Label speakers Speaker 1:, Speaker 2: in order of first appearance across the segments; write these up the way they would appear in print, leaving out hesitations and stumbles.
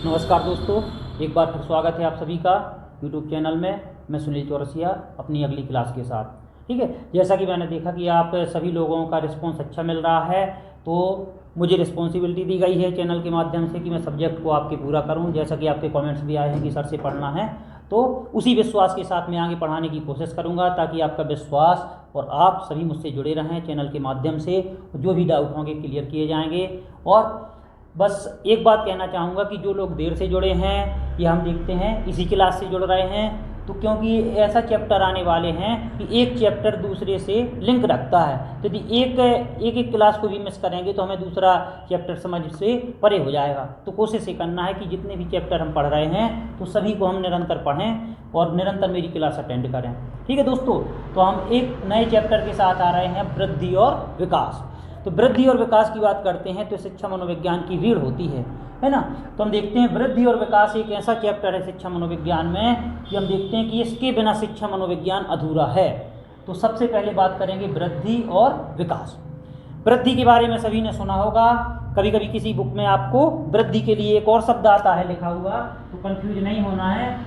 Speaker 1: नमस्कार दोस्तों, एक बार फिर स्वागत है आप सभी का यूट्यूब चैनल में। मैं सुनील चौरसिया अपनी अगली क्लास के साथ। ठीक है, जैसा कि मैंने देखा कि आप सभी लोगों का रिस्पांस अच्छा मिल रहा है, तो मुझे रिस्पॉन्सिबिलिटी दी गई है चैनल के माध्यम से कि मैं सब्जेक्ट को आपके पूरा करूं। जैसा कि आपके कमेंट्स भी आए हैं कि सर से पढ़ना है, तो उसी विश्वास के साथ मैं आगे पढ़ाने की कोशिश करूंगा, ताकि आपका विश्वास और आप सभी मुझसे जुड़े रहें चैनल के माध्यम से। जो भी डाउट होंगे क्लियर किए जाएंगे। और बस एक बात कहना चाहूँगा कि जो लोग देर से जुड़े हैं, ये हम देखते हैं इसी क्लास से जुड़ रहे हैं, तो क्योंकि ऐसा चैप्टर आने वाले हैं कि एक चैप्टर दूसरे से लिंक रखता है। तो यदि एक क्लास को भी मिस करेंगे तो हमें दूसरा चैप्टर समझ से परे हो जाएगा। तो कोशिश ये करना है कि जितने भी चैप्टर हम पढ़ रहे हैं तो सभी को हम निरंतर पढ़ें और निरंतर मेरी क्लास अटेंड करें। ठीक है दोस्तों, तो हम एक नए चैप्टर के साथ आ रहे हैं, वृद्धि और विकास। तो वृद्धि और विकास की बात करते हैं तो शिक्षा मनोविज्ञान की रीढ़ होती है ना। तो हम देखते हैं वृद्धि और विकास एक ऐसा चैप्टर है शिक्षा मनोविज्ञान में कि हम देखते हैं कि इसके बिना शिक्षा मनोविज्ञान अधूरा है। तो सबसे पहले बात करेंगे वृद्धि और विकास। वृद्धि के बारे में सभी ने सुना होगा। कभी कभी किसी बुक में आपको वृद्धि के लिए एक और शब्द आता है लिखा हुआ, तो कंफ्यूज नहीं होना है,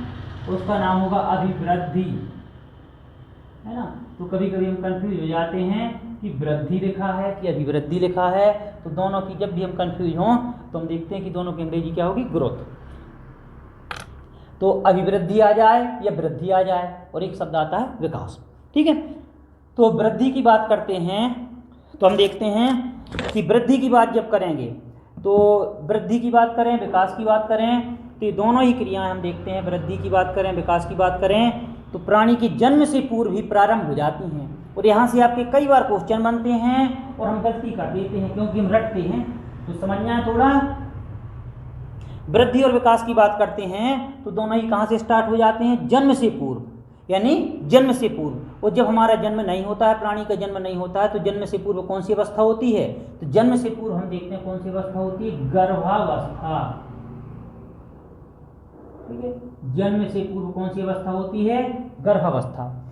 Speaker 1: उसका नाम होगा अभिवृद्धि, है ना। तो कभी कभी हम कंफ्यूज हो जाते हैं कि वृद्धि लिखा है कि अभिवृद्धि लिखा है। तो दोनों की जब भी हम कंफ्यूज हों तो हम देखते हैं कि दोनों की अंग्रेजी क्या होगी, ग्रोथ। तो अभिवृद्धि आ जाए या वृद्धि आ जाए, और एक शब्द आता है विकास। ठीक है, तो वृद्धि की बात करते हैं तो हम देखते हैं कि वृद्धि की बात जब करेंगे तो वृद्धि की बात करें, विकास की बात करें, तो दोनों ही क्रियाएं हम देखते हैं। वृद्धि की बात करें, विकास की बात करें, तो प्राणी के जन्म से पूर्व ही प्रारंभ हो जाती हैं। और यहाँ से आपके कई बार क्वेश्चन बनते हैं और हम गलती कर देते हैं क्योंकि हम रटते हैं। तो समझना है थोड़ा। वृद्धि और विकास की बात करते हैं तो दोनों ही कहाँ से स्टार्ट हो जाते हैं, जन्म से पूर्व, यानी जन्म से पूर्व। और जब हमारा जन्म नहीं होता है, प्राणी का जन्म नहीं होता है, तो जन्म से पूर्व कौन सी अवस्था होती है, तो जन्म से पूर्व हम देखते हैं कौन सी अवस्था होती है, गर्भावस्था। ठीक है, जन्म से पूर्व कौन सी अवस्था होती है, गर्भावस्था।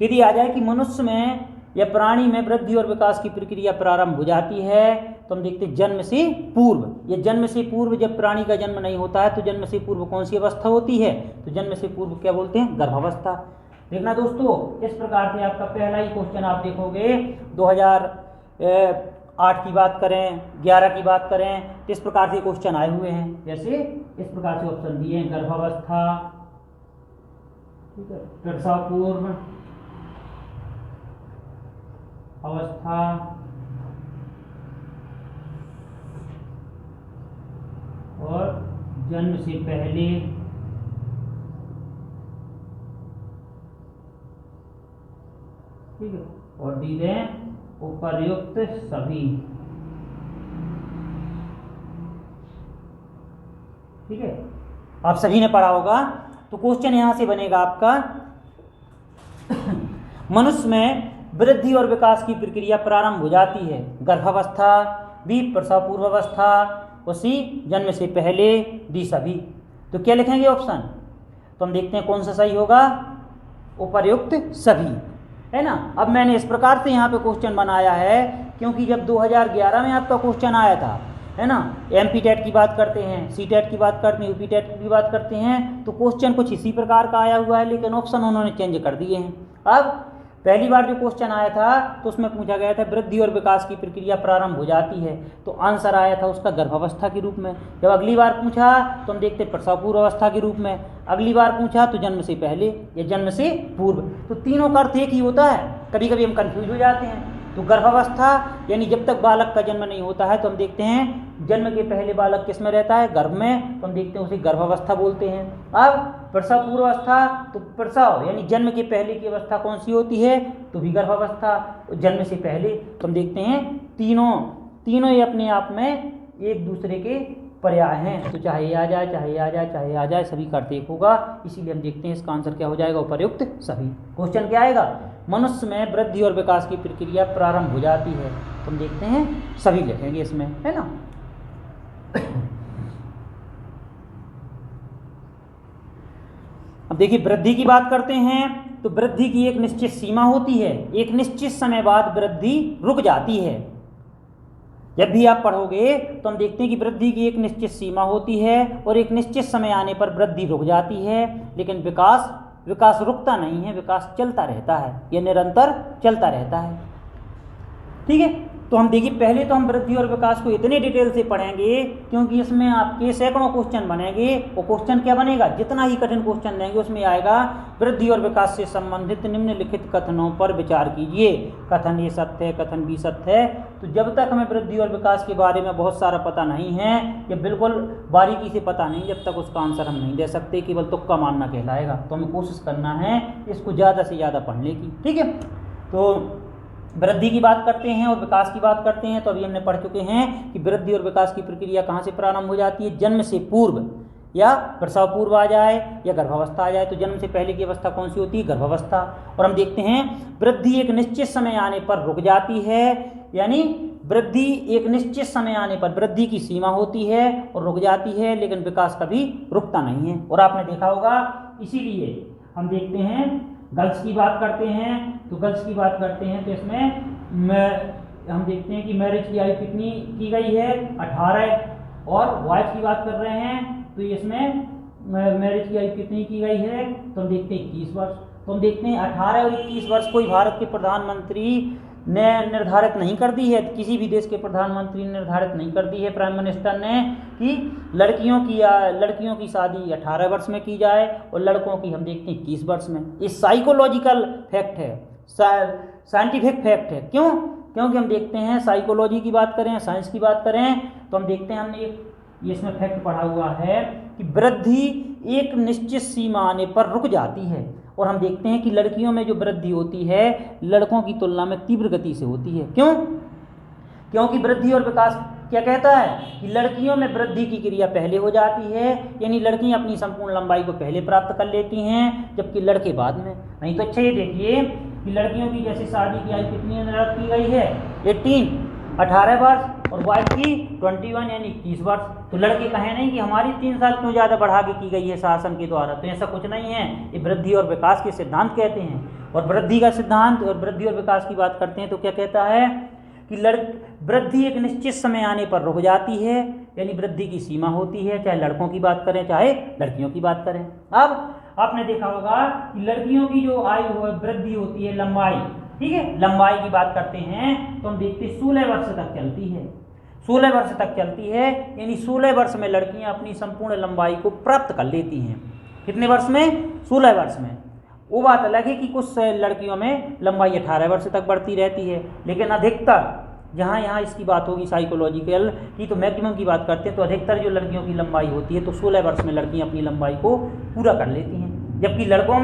Speaker 1: यदि आ जाए कि मनुष्य में या प्राणी में वृद्धि और विकास की प्रक्रिया प्रारंभ हो जाती है, तो हम देखते हैं जन्म से पूर्व। या जन्म से पूर्व जब प्राणी का जन्म नहीं होता है तो जन्म से पूर्व कौन सी अवस्था होती है, तो जन्म से पूर्व क्या बोलते हैं, गर्भावस्था। देखना दोस्तों, इस प्रकार से आपका पहला ही क्वेश्चन आप देखोगे 2008 की बात करें, 11 की बात करें, तो इस प्रकार से क्वेश्चन आए हुए हैं। जैसे इस प्रकार से ऑप्शन दिए हैं, गर्भावस्था, ठीक है, प्रसव पूर्व अवस्था, और जन्म से पहले, ठीक है, और दी गए उपर्युक्त सभी। ठीक है, आप सभी ने पढ़ा होगा। तो क्वेश्चन यहां से बनेगा आपका मनुष्य में वृद्धि और विकास की प्रक्रिया प्रारंभ हो जाती है गर्भावस्था, बी प्रसव पूर्व अवस्था, और सी जन्म से पहले, डी सभी। तो क्या लिखेंगे ऑप्शन, तो हम देखते हैं कौन सा सही होगा, उपर्युक्त सभी, है ना। अब मैंने इस प्रकार से यहाँ पे क्वेश्चन बनाया है क्योंकि जब 2011 में आपका क्वेश्चन आया था, है ना, एमपी टेट की बात करते हैं, सी टेट की बात करते हैं, यूपी टेट की बात करते हैं, तो क्वेश्चन कुछ इसी प्रकार का आया हुआ है, लेकिन ऑप्शन उन्होंने चेंज कर दिए हैं। अब पहली बार जो क्वेश्चन आया था तो उसमें पूछा गया था वृद्धि और विकास की प्रक्रिया प्रारंभ हो जाती है, तो आंसर आया था उसका गर्भावस्था के रूप में। जब अगली बार पूछा तो हम देखते प्रसव पूर्व अवस्था के रूप में, अगली बार पूछा तो जन्म से पहले या जन्म से पूर्व। तो तीनों का अर्थ एक ही होता है, कभी कभी हम कंफ्यूज हो जाते हैं। तो गर्भावस्था यानी जब तक बालक का जन्म नहीं होता है, तो हम देखते हैं जन्म के पहले बालक किस में रहता है, गर्भ में, तो हम देखते हैं उसे गर्भावस्था बोलते हैं। अब प्रसव पूर्व अवस्था, तो प्रसव यानी जन्म के पहले की अवस्था कौन सी होती है, तो भी गर्भावस्था। जन्म से पहले तो हम देखते हैं तीनों ही अपने आप में एक दूसरे के पर्याय हैं। तो चाहे ये आ जाए, चाहे ये आ जाए, चाहे ये आ जाए, सभी का अर्थ एक होगा। इसीलिए हम देखते हैं इसका आंसर क्या हो जाएगा, उपर्युक्त सभी। क्वेश्चन क्या आएगा, मनुष्य में वृद्धि और विकास की प्रक्रिया प्रारंभ हो जाती है, तो हम देखते हैं सभी लिखेंगे इसमें, है ना। अब देखिए वृद्धि की बात करते हैं तो वृद्धि की एक निश्चित सीमा होती है, एक निश्चित समय बाद वृद्धि रुक जाती है। जब भी आप पढ़ोगे तो हम देखते हैं कि वृद्धि की एक निश्चित सीमा होती है और एक निश्चित समय आने पर वृद्धि रुक जाती है, लेकिन विकास रुकता नहीं है, विकास चलता रहता है, यह निरंतर चलता रहता है। ठीक है, तो हम देखिए पहले तो हम वृद्धि और विकास को इतने डिटेल से पढ़ेंगे क्योंकि इसमें आपके सैकड़ों क्वेश्चन बनेंगे। वो क्वेश्चन क्या बनेगा, जितना ही कठिन क्वेश्चन देंगे उसमें आएगा वृद्धि और विकास से संबंधित निम्नलिखित कथनों पर विचार कीजिए। कथन ये सत्य है, कथन भी सत्य है। तो जब तक हमें वृद्धि और विकास के बारे में बहुत सारा पता नहीं है, या बिल्कुल बारीकी से पता नहीं, जब तक उसका आंसर हम नहीं दे सकते, केवल तुक्का मारना कहलाएगा। तो हमें कोशिश करना है इसको ज़्यादा से ज़्यादा पढ़ने की। ठीक है, तो वृद्धि की बात करते हैं और विकास की बात करते हैं। तो अभी हमने पढ़ चुके हैं कि वृद्धि और विकास की प्रक्रिया कहाँ से प्रारंभ हो जाती है, जन्म से पूर्व या प्रसव पूर्व आ जाए या गर्भावस्था आ जाए। तो जन्म से पहले की अवस्था कौन सी होती है, गर्भावस्था। और हम देखते हैं वृद्धि एक निश्चित समय आने पर रुक जाती है, यानी वृद्धि एक निश्चित समय आने पर वृद्धि की सीमा होती है और रुक जाती है, लेकिन विकास कभी रुकता नहीं है। और आपने देखा होगा, इसीलिए हम देखते हैं गर्ल्स की बात करते हैं। तो गर्ल्स की बात करते हैं तो इसमें हम देखते हैं कि मैरिज की आयु कितनी की गई है, 18। और बॉयज की बात कर रहे हैं तो इसमें मैरिज की आयु कितनी की गई है, तो हम देखते हैं 21 वर्ष। तो हम देखते हैं 18 और 21 वर्ष कोई भारत के प्रधानमंत्री ने निर्धारित नहीं कर दी है, किसी भी देश के प्रधानमंत्री ने निर्धारित नहीं कर दी है प्राइम मिनिस्टर ने कि लड़कियों की शादी 18 वर्ष में की जाए और लड़कों की हम देखते हैं 21 वर्ष में। ये साइकोलॉजिकल फैक्ट है, साइंटिफिक फैक्ट है। क्यों? क्योंकि हम देखते हैं साइकोलॉजी की बात करें, साइंस की बात करें, तो हम देखते हैं हमने ये इसमें फैक्ट पढ़ा हुआ है कि वृद्धि एक निश्चित सीमा आने पर रुक जाती है। और हम देखते हैं कि लड़कियों में जो वृद्धि होती है लड़कों की तुलना में तीव्र गति से होती है। क्यों? क्योंकि वृद्धि और विकास क्या कहता है कि लड़कियों में वृद्धि की क्रिया पहले हो जाती है, यानी लड़कियां अपनी संपूर्ण लंबाई को पहले प्राप्त कर लेती हैं, जबकि लड़के बाद में। नहीं तो अच्छा ये देखिए कि लड़कियों की जैसे शादी की आयु कितनी निर्धारित की गई है, 18 वर्ष, और बॉयज की 21 यानी 21 वर्ष। तो लड़के कहें नहीं कि हमारी 3 साल क्यों ज़्यादा बढ़ा के की गई है शासन के द्वारा, तो ऐसा कुछ नहीं है। ये वृद्धि और विकास के सिद्धांत कहते हैं। और वृद्धि का सिद्धांत और वृद्धि और विकास की बात करते हैं तो क्या कहता है कि वृद्धि एक निश्चित समय आने पर रुक जाती है, यानी वृद्धि की सीमा होती है, चाहे लड़कों की बात करें चाहे लड़कियों की बात करें। अब आपने देखा होगा कि लड़कियों की जो आयु वृद्धि होती है, लंबाई, ठीक है, लंबाई की बात करते हैं तो हम देखते हैं 16 वर्ष तक चलती है। 16 वर्ष तक चलती है, यानी 16 वर्ष में लड़कियां अपनी संपूर्ण लंबाई को प्राप्त कर लेती हैं। कितने वर्ष में? 16 वर्ष में। वो बात अलग है कि कुछ लड़कियों में लंबाई 18 वर्ष तक बढ़ती रहती है, लेकिन अधिकतर यहाँ इसकी बात होगी साइकोलॉजिकल की, तो मैक्सिमम की बात करते हैं तो अधिकतर जो लड़कियों की लंबाई होती है तो 16 वर्ष में लड़कियां अपनी लंबाई को पूरा कर लेती हैं। जबकि लड़कों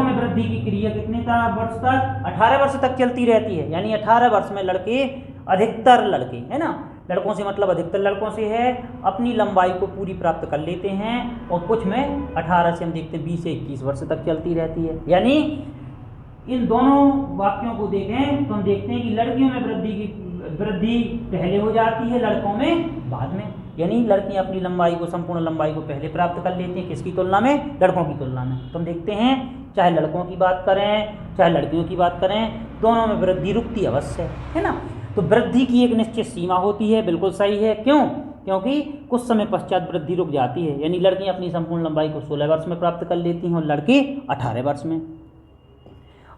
Speaker 1: में वृद्धि की क्रिया कितने वर्ष तक? 18 वर्ष तक चलती रहती है, यानी 18 वर्ष में अधिकतर लड़के, है ना, लड़कों से मतलब अधिकतर लड़कों से है, अपनी लंबाई को पूरी प्राप्त कर लेते हैं। और कुछ में 18 से हम देखते हैं 20 से 21 वर्ष तक चलती रहती है। यानी इन दोनों वाक्यों को देखें तो हम देखते हैं कि लड़कियों में वृद्धि पहले हो जाती है, लड़कों में बाद में। यानी लड़कियां अपनी लंबाई को, संपूर्ण लंबाई को पहले प्राप्त कर लेती हैं, किसकी तुलना में? लड़कों की तुलना में। तो हम देखते हैं चाहे लड़कों की बात करें चाहे लड़कियों की बात करें, दोनों में वृद्धि रुकती अवश्य है ना। तो वृद्धि की एक निश्चित सीमा होती है, बिल्कुल सही है। क्यों? क्योंकि कुछ समय पश्चात वृद्धि रुक जाती है, यानी लड़कियां अपनी संपूर्ण लंबाई को 16 वर्ष में प्राप्त कर लेती हैं और लड़के 18 वर्ष में।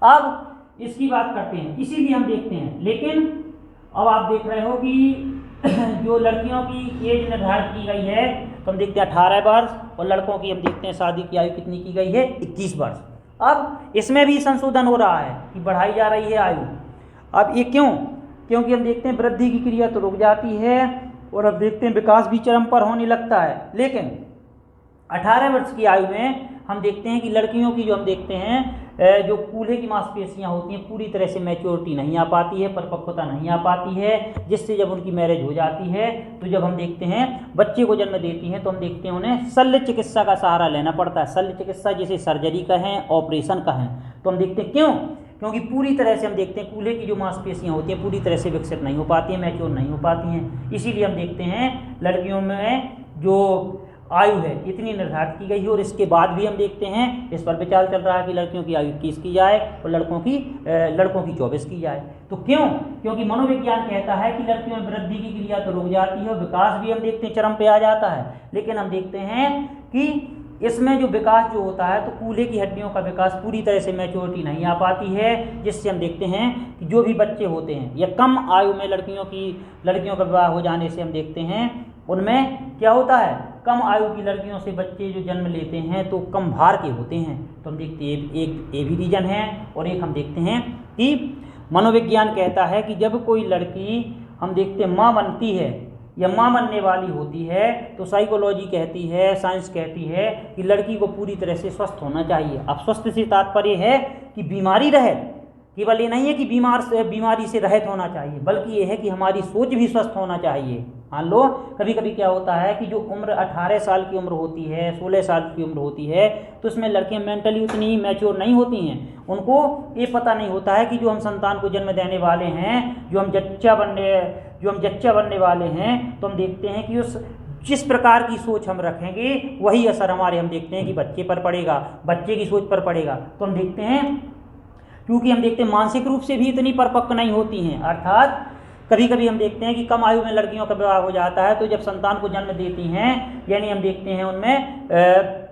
Speaker 1: अब इसकी बात करते हैं, इसीलिए हम देखते हैं, लेकिन अब आप देख रहे हो कि जो लड़कियों की एज निर्धारित की गई है तो हम देखते हैं 18 वर्ष, और लड़कों की हम देखते हैं शादी की आयु कितनी की गई है? 21 वर्ष। अब इसमें भी संशोधन हो रहा है कि बढ़ाई जा रही है आयु। अब ये क्यों? क्योंकि हम देखते हैं वृद्धि की क्रिया तो रुक जाती है और अब देखते हैं विकास भी चरम पर होने लगता है, लेकिन 18 वर्ष की आयु में हम देखते हैं कि लड़कियों की जो हम देखते हैं जो कूल्हे की मांसपेशियां होती हैं पूरी तरह से मैच्योरिटी नहीं आ पाती है, परिपक्वता नहीं आ पाती है, जिससे जब उनकी मैरिज हो जाती है तो जब हम देखते हैं बच्चे को जन्म देती हैं तो हम देखते हैं उन्हें शल्य चिकित्सा का सहारा लेना पड़ता है। शल्य चिकित्सा जिसे सर्जरी कहें, ऑपरेशन कहें, तो हम देखते हैं क्यों? क्योंकि पूरी तरह से हम देखते हैं कूल्हे की जो मांसपेशियां होती हैं पूरी तरह से विकसित नहीं हो पाती हैं, मैच्योर नहीं हो पाती हैं। इसीलिए हम देखते हैं लड़कियों में जो आयु है इतनी निर्धारित की गई है, और इसके बाद भी हम देखते हैं इस पर विचार चल रहा है कि लड़कियों की आयु 21 की जाए और लड़कों की 24 की जाए। तो क्यों? क्योंकि मनोविज्ञान कहता है कि लड़कियों में वृद्धि की क्रिया तो रुक जाती है और विकास भी हम देखते हैं चरम पे आ जाता है, लेकिन हम देखते हैं कि इसमें जो विकास जो होता है तो कूल्हे की हड्डियों का विकास पूरी तरह से मैच्योरिटी नहीं आ पाती है, जिससे हम देखते हैं कि जो भी बच्चे होते हैं या कम आयु में लड़कियों का विवाह हो जाने से हम देखते हैं उनमें क्या होता है, कम आयु की लड़कियों से बच्चे जो जन्म लेते हैं तो कम भार के होते हैं। तो हम देखते हैं एक ये भी रीजन है, और एक हम देखते हैं कि मनोविज्ञान कहता है कि जब कोई लड़की हम देखते हैं माँ बनती है या माँ बनने वाली होती है तो साइकोलॉजी कहती है, साइंस कहती है कि लड़की को पूरी तरह से स्वस्थ होना चाहिए। अब स्वस्थ से तात्पर्य है कि बीमारी रहित, केवल ये नहीं है कि बीमारी से रहित होना चाहिए, बल्कि ये है कि हमारी सोच भी स्वस्थ होना चाहिए। मान लो कभी कभी क्या होता है कि जो उम्र 18 साल की उम्र होती है, 16 साल की उम्र होती है, तो उसमें लड़कियां मेंटली उतनी मैच्योर नहीं होती हैं। उनको ये पता नहीं होता है कि जो हम संतान को जन्म देने वाले हैं, जो हम जच्चा बनने वाले हैं, तो हम देखते हैं कि जिस प्रकार की सोच हम रखेंगे वही असर हमारे हम देखते हैं कि बच्चे पर पड़ेगा, बच्चे की सोच पर पड़ेगा। तो हम देखते हैं क्योंकि हम देखते हैं मानसिक रूप से भी इतनी परिपक्व नहीं होती हैं, अर्थात कभी कभी हम देखते हैं कि कम आयु में लड़कियों का विवाह हो जाता है, तो जब संतान को जन्म देती हैं यानी हम देखते हैं उनमें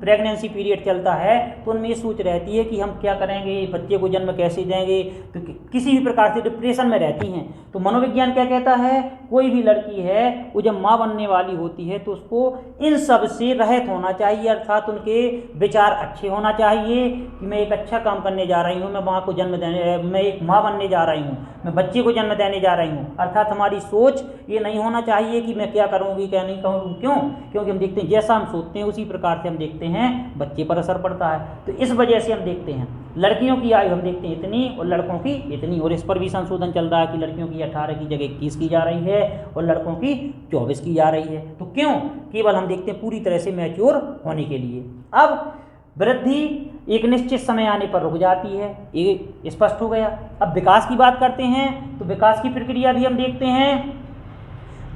Speaker 1: प्रेगनेंसी पीरियड चलता है, तो उनमें ये सोच रहती है कि हम क्या करेंगे, बच्चे को जन्म कैसे देंगे, तो किसी भी प्रकार से डिप्रेशन में रहती हैं। तो मनोविज्ञान क्या कहता है, कोई भी लड़की है वो जब माँ बनने वाली होती है तो उसको इन सब से रहित होना चाहिए, अर्थात उनके विचार अच्छे होना चाहिए कि मैं एक अच्छा काम करने जा रही हूँ, मैं एक माँ बनने जा रही हूँ, मैं बच्चे को जन्म देने जा रही हूँ। अर्थात हमारी सोच ये नहीं होना चाहिए कि मैं क्या करूँगी क्या नहीं करूँगी। क्यों? क्योंकि हम देखते हैं जैसा हम सोचते हैं उसी प्रकार से हम देखते हैं बच्चे पर असर पड़ता है। तो इस वजह से हम देखते हैं लड़कियों की आयु हम देखते हैं इतनी और लड़कों की इतनी, और इस पर भी संशोधन चल रहा है कि लड़कियों की 18 की जगह 21 की जा रही है और लड़कों की 24 की जा रही है। तो क्यों? केवल हम देखते हैं पूरी तरह से मैच्योर होने के लिए। अब वृद्धि एक निश्चित समय आने पर रुक जाती है, ये स्पष्ट हो गया। अब विकास की बात करते हैं तो विकास की प्रक्रिया भी हम देखते हैं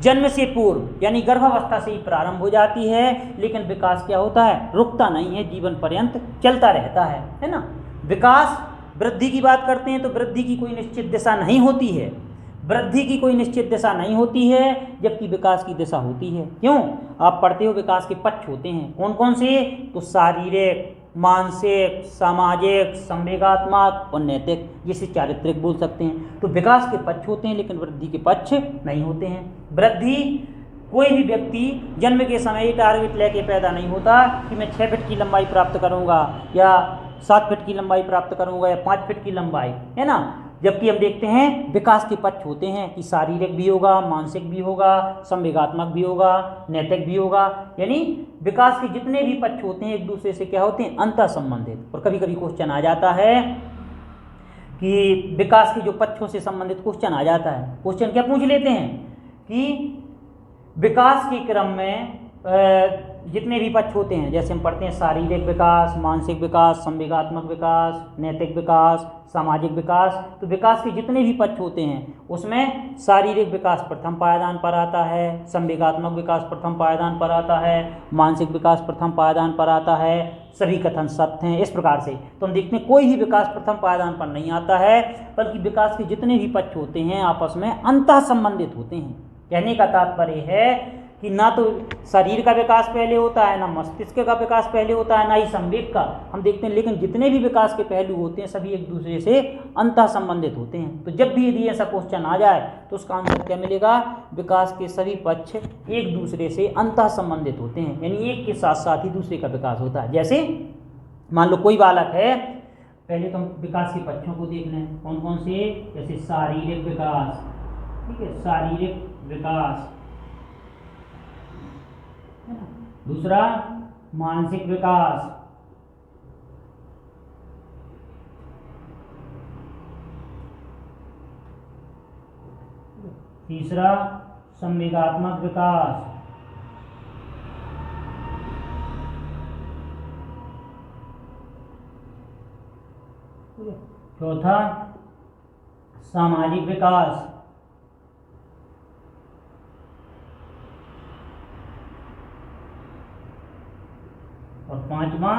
Speaker 1: जन्म से पूर्व यानी गर्भावस्था से ही प्रारंभ हो जाती है, लेकिन विकास क्या होता है, रुकता नहीं है, जीवन पर्यंत चलता रहता है ना। विकास वृद्धि की बात करते हैं तो वृद्धि की कोई निश्चित दिशा नहीं होती है, वृद्धि की कोई निश्चित दिशा नहीं होती है, जबकि विकास की दिशा होती है। क्यों? आप पढ़ते हो विकास के पक्ष होते हैं, कौन कौन से? तो शारीरिक, मानसिक, सामाजिक, संवेगात्मक और नैतिक, जिसे चारित्रिक बोल सकते हैं। तो विकास के पक्ष होते हैं लेकिन वृद्धि के पक्ष नहीं होते हैं। वृद्धि, कोई भी व्यक्ति जन्म के समय टारगेट लेके पैदा नहीं होता कि मैं 6 फीट की लंबाई प्राप्त करूंगा या 7 फीट की लंबाई प्राप्त करूंगा या 5 फीट की लंबाई, है ना। जबकि हम देखते हैं विकास के पक्ष होते हैं कि शारीरिक भी होगा, मानसिक भी होगा, संवेगात्मक भी होगा, नैतिक भी होगा, यानी विकास के जितने भी पक्ष होते हैं एक दूसरे से क्या होते हैं, अंतः संबंधित। और कभी कभी क्वेश्चन आ जाता है कि विकास के जो पक्षों से संबंधित क्वेश्चन आ जाता है, क्वेश्चन क्या पूछ लेते हैं कि विकास के क्रम में जितने भी पक्ष होते हैं, जैसे हम पढ़ते हैं शारीरिक विकास, मानसिक विकास, संवेगात्मक विकास, नैतिक विकास, सामाजिक विकास, तो विकास के जितने भी पक्ष होते हैं उसमें शारीरिक विकास प्रथम पायदान पर आता है, संवेगात्मक विकास प्रथम पायदान पर आता है, मानसिक विकास प्रथम पायदान पर आता है, सभी कथन सत्य हैं। इस प्रकार से तो हम देखते हैं कोई भी विकास प्रथम पायदान पर नहीं आता है, बल्कि विकास के जितने भी पक्ष होते हैं आपस में अंतः संबंधित होते हैं। कहने का तात्पर्य है कि ना तो शरीर का विकास पहले होता है, ना मस्तिष्क का विकास पहले होता है, ना ही संवेग का, हम देखते हैं। लेकिन जितने भी विकास के पहलू होते हैं सभी एक दूसरे से अंतः संबंधित होते हैं। तो जब भी यदि ऐसा क्वेश्चन आ जाए तो उसका आंसर क्या मिलेगा, विकास के सभी पक्ष एक दूसरे से अंतः संबंधित होते हैं, यानी एक के साथ साथ ही दूसरे का विकास होता है। जैसे मान लो कोई बालक है, पहले तो हम विकास के पक्षों को देख लें कौन कौन से, जैसे शारीरिक विकास, ठीक है, शारीरिक विकास, दूसरा मानसिक विकास, तीसरा संवेगात्मक विकास, चौथा सामाजिक विकास, और पांचवा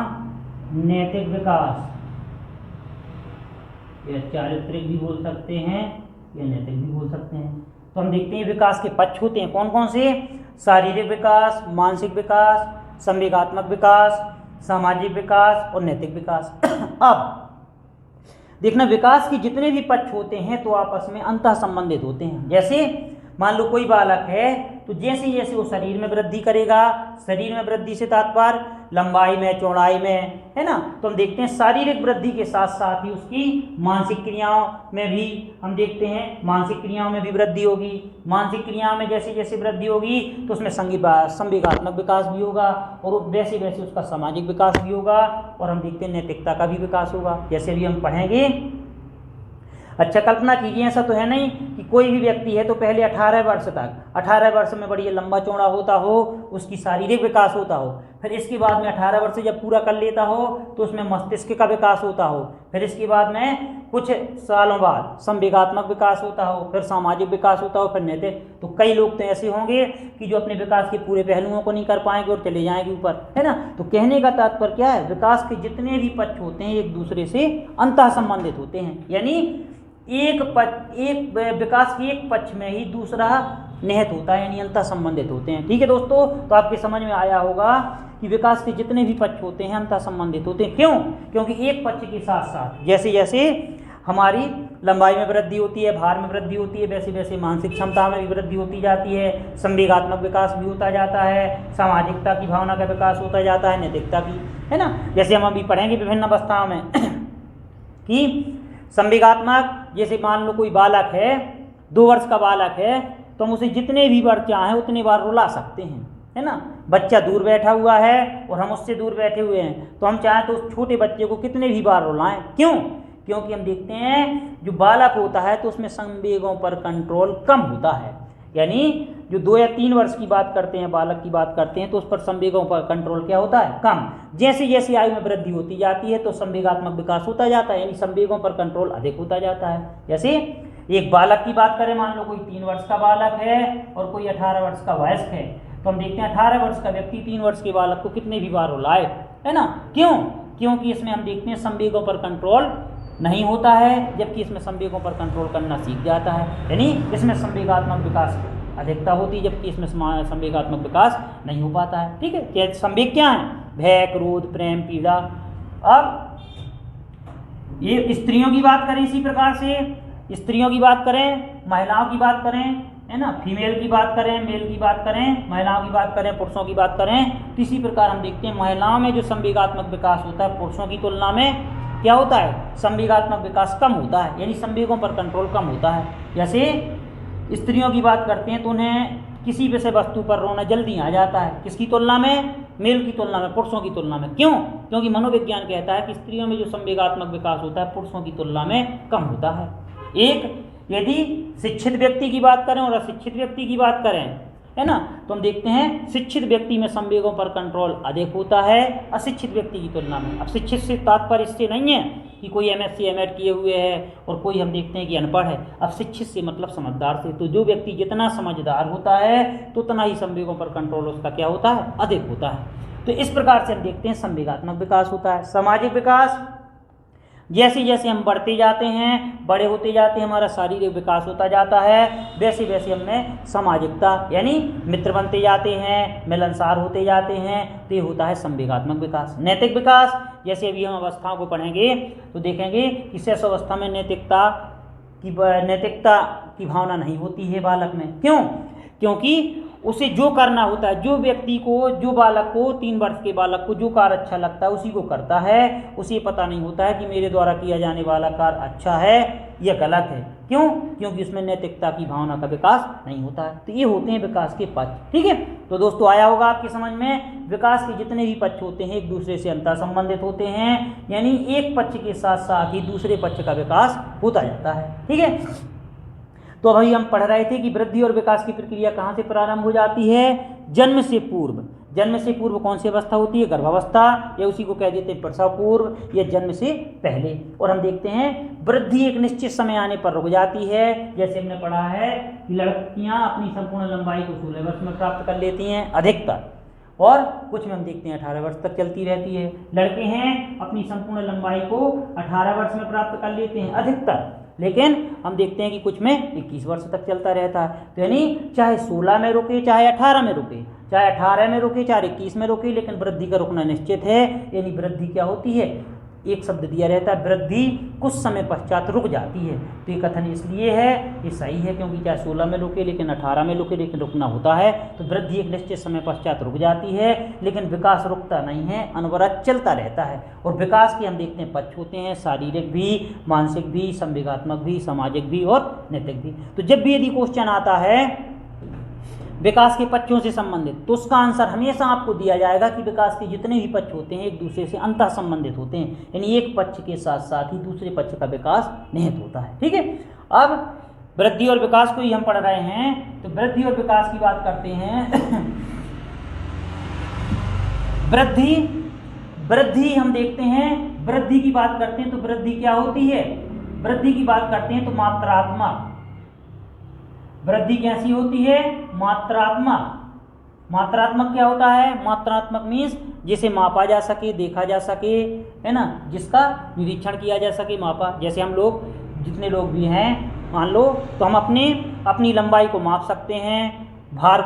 Speaker 1: नैतिक विकास, या चारित्रिक भी बोल सकते हैं या नैतिक भी बोल सकते हैं। तो हम देखते हैं विकास के पक्ष होते हैं कौन कौन से, शारीरिक विकास, मानसिक विकास, संवेगात्मक विकास, सामाजिक विकास और नैतिक विकास। अब देखना विकास के जितने भी पक्ष होते हैं तो आपस में अंतः संबंधित होते हैं। जैसे मान लो कोई बालक है तो जैसे जैसे वो शरीर में वृद्धि करेगा, शरीर में वृद्धि से तात्पर्य लंबाई में, चौड़ाई में, है ना, तो हम देखते हैं शारीरिक वृद्धि के साथ साथ ही उसकी मानसिक क्रियाओं में भी हम देखते हैं मानसिक क्रियाओं में भी वृद्धि होगी। मानसिक क्रियाओं में जैसे जैसे वृद्धि होगी तो उसमें संवेगात्मक विकास भी होगा और वैसे वैसे उसका सामाजिक विकास भी होगा और हम देखते हैं नैतिकता का भी विकास होगा। जैसे अभी हम पढ़ेंगे। अच्छा कल्पना कीजिए, ऐसा तो है नहीं कि कोई भी व्यक्ति है तो पहले 18 वर्ष तक, 18 वर्ष में बढ़िया लंबा चौड़ा होता हो, उसकी शारीरिक विकास होता हो, फिर इसके बाद में 18 वर्ष जब पूरा कर लेता हो तो उसमें मस्तिष्क का विकास होता हो, फिर इसके बाद में कुछ सालों बाद संवेगात्मक विकास होता हो, फिर सामाजिक विकास होता हो, फिर नैतिक। तो कई लोग तो ऐसे होंगे कि जो अपने विकास के पूरे पहलुओं को नहीं कर पाएंगे और चले जाएंगे ऊपर, है ना। तो कहने का तात्पर्य क्या है, विकास के जितने भी पक्ष होते हैं एक दूसरे से अंतः संबंधित होते हैं, यानी एक विकास के एक पक्ष में ही दूसरा निहित होता है, यानी अंतः संबंधित होते हैं। ठीक है दोस्तों, तो आपके समझ में आया होगा कि विकास के जितने भी पक्ष होते हैं अंतः संबंधित होते हैं। क्यों? क्योंकि एक पक्ष के साथ साथ जैसे जैसे हमारी लंबाई में वृद्धि होती है, भार में वृद्धि होती है, वैसे वैसे मानसिक क्षमता में भी वृद्धि होती जाती है, संवेगात्मक विकास भी होता जाता है, सामाजिकता की भावना का विकास होता जाता है, नैतिकता की, है ना। जैसे हम अभी पढ़ेंगे विभिन्न अवस्थाओं में कि संवेगात्मक, जैसे मान लो कोई बालक है, 2 वर्ष का बालक है, तो हम उसे जितने भी बार चाहें उतनी बार रुला सकते हैं, है ना। बच्चा दूर बैठा हुआ है और हम उससे दूर बैठे हुए हैं, तो हम चाहें तो उस छोटे बच्चे को कितने भी बार रुलाएं। क्यों? क्योंकि हम देखते हैं जो बालक होता है तो उसमें संवेगों पर कंट्रोल कम होता है, यानी जो 2 या 3 वर्ष की बात करते हैं, बालक की बात करते हैं, तो उस पर संवेगों पर कंट्रोल क्या होता है, कम। जैसे जैसे आयु में वृद्धि होती जाती है तो संवेगात्मक विकास होता जाता है, यानी संवेगों पर कंट्रोल अधिक होता जाता है। जैसे एक बालक की बात करें, मान लो कोई 3 वर्ष का बालक है और कोई 18 वर्ष का वयस्क है, तो हम देखते हैं 18 वर्ष का व्यक्ति 3 वर्ष के बालक को कितने भी बार रुलाए, है ना। क्यों? क्योंकि इसमें हम देखते हैं संवेगों पर कंट्रोल नहीं होता है, जबकि इसमें संवेगों पर कंट्रोल करना सीख जाता है, यानी इसमें संवेगात्मक विकास अधिकता होती है, जबकि इसमें संवेगात्मक विकास नहीं हो पाता है। ठीक है, संवेग क्या है, भय, क्रोध, प्रेम, पीड़ा। अब ये स्त्रियों की बात करें, इसी प्रकार से स्त्रियों की बात करें, महिलाओं की बात करें, है ना, फीमेल की बात करें, मेल की बात करें, महिलाओं की बात करें, पुरुषों की बात करें, तो इसी प्रकार हम देखते हैं महिलाओं में जो संवेगात्मक विकास होता है पुरुषों की तुलना में क्या होता है, संवेगात्मक विकास कम होता है, यानी संवेगों पर कंट्रोल कम होता है। जैसे स्त्रियों की बात करते हैं तो उन्हें किसी विषय वस्तु पर रोना जल्दी आ जाता है, किसकी तुलना में, मेल की तुलना में, पुरुषों की तुलना में। क्यों? क्योंकि मनोविज्ञान कहता है कि स्त्रियों में जो संवेगात्मक विकास होता है पुरुषों की तुलना में कम होता है। एक यदि शिक्षित व्यक्ति की बात करें और अशिक्षित व्यक्ति की बात करें, है ना, तो हम देखते हैं शिक्षित व्यक्ति में संवेगों पर कंट्रोल अधिक होता है अशिक्षित व्यक्ति की तुलना में। अब शिक्षित से तात्पर्य इससे नहीं है कि कोई MSc M.Ed किए हुए है और कोई हम देखते हैं कि अनपढ़ है। अब शिक्षित से मतलब समझदार से, तो जो व्यक्ति जितना समझदार होता है तो उतना ही संवेगों पर कंट्रोल उसका क्या होता है, अधिक होता है। तो इस प्रकार से हम देखते हैं संवेगात्मक विकास होता है। सामाजिक विकास, जैसे जैसे हम बढ़ते जाते हैं, बड़े होते जाते हैं, हमारा शारीरिक विकास होता जाता है, वैसे वैसे हमें सामाजिकता यानी मित्र बनते जाते हैं, मिलनसार होते जाते हैं, तो ये होता है संवेगात्मक विकास। नैतिक विकास, जैसे अभी हम अवस्थाओं को पढ़ेंगे तो देखेंगे कि शेष अवस्था में नैतिकता की भावना नहीं होती है बालक में। क्यों? क्योंकि उसे जो करना होता है, जो व्यक्ति को, जो बालक को, 3 वर्ष के बालक को जो कार्य अच्छा लगता है उसी को करता है, उसे पता नहीं होता है कि मेरे द्वारा किया जाने वाला कार्य अच्छा है या गलत है। क्यों? क्योंकि उसमें नैतिकता की भावना का विकास नहीं होता है। तो ये होते हैं विकास के पक्ष। ठीक है, तो दोस्तों आया होगा आपकी समझ में, विकास के जितने भी पक्ष होते हैं एक दूसरे से अंतर संबंधित होते हैं, यानी एक पक्ष के साथ साथ ही दूसरे पक्ष का विकास होता जाता है। ठीक है, तो अभी हम पढ़ रहे थे कि वृद्धि और विकास की प्रक्रिया कहाँ से प्रारंभ हो जाती है, जन्म से पूर्व। जन्म से पूर्व कौन सी अवस्था होती है, गर्भावस्था, या उसी को कह देते हैं प्रसव पूर्व, या जन्म से पहले। और हम देखते हैं वृद्धि एक निश्चित समय आने पर रुक जाती है। जैसे हमने पढ़ा है कि लड़कियां अपनी संपूर्ण लंबाई को 16 वर्ष में प्राप्त कर लेती हैं अधिकतर, और कुछ में हम देखते हैं 18 वर्ष तक चलती रहती है। लड़के हैं अपनी संपूर्ण लंबाई को 18 वर्ष में प्राप्त कर लेते हैं अधिकतर, लेकिन हम देखते हैं कि कुछ में 21 वर्ष तक चलता रहता है। तो यानी चाहे 16 में रुके चाहे 18 में रुके, चाहे 18 में रुके चाहे 21 में रुके, लेकिन वृद्धि का रुकना निश्चित है। यानी वृद्धि क्या होती है, एक शब्द दिया रहता है, वृद्धि कुछ समय पश्चात रुक जाती है। तो ये कथन इसलिए है, ये सही है, क्योंकि चाहे 16 में रुके लेकिन 18 में रुके, लेकिन रुकना होता है। तो वृद्धि एक निश्चित समय पश्चात रुक जाती है, लेकिन विकास रुकता नहीं है, अनवरत चलता रहता है। और विकास के हम देखते हैं पक्ष होते हैं, शारीरिक भी, मानसिक भी, संवेगात्मक भी, सामाजिक भी और नैतिक भी। तो जब भी यदि क्वेश्चन आता है विकास के पक्षों से संबंधित, तो उसका आंसर हमेशा आपको दिया जाएगा कि विकास के जितने भी पक्ष होते हैं एक दूसरे से अंतः संबंधित होते हैं, यानी एक पक्ष के साथ साथ ही दूसरे पक्ष का विकास निहित होता है। ठीक है, अब वृद्धि और विकास को ही हम पढ़ रहे हैं, तो वृद्धि और विकास की बात करते हैं। वृद्धि हम देखते हैं, वृद्धि की बात करते हैं तो वृद्धि क्या होती है, वृद्धि की बात करते हैं तो मात्रात्मक। वृद्धि कैसी होती है, मात्रात्मक। मात्रात्मक क्या होता है, मात्रात्मक मीन्स जिसे मापा जा सके, देखा जा सके, है ना, जिसका निरीक्षण किया जा सके, मापा। जैसे हम लोग जितने लोग भी हैं मान लो, तो हम अपनी लंबाई को माप सकते हैं, भार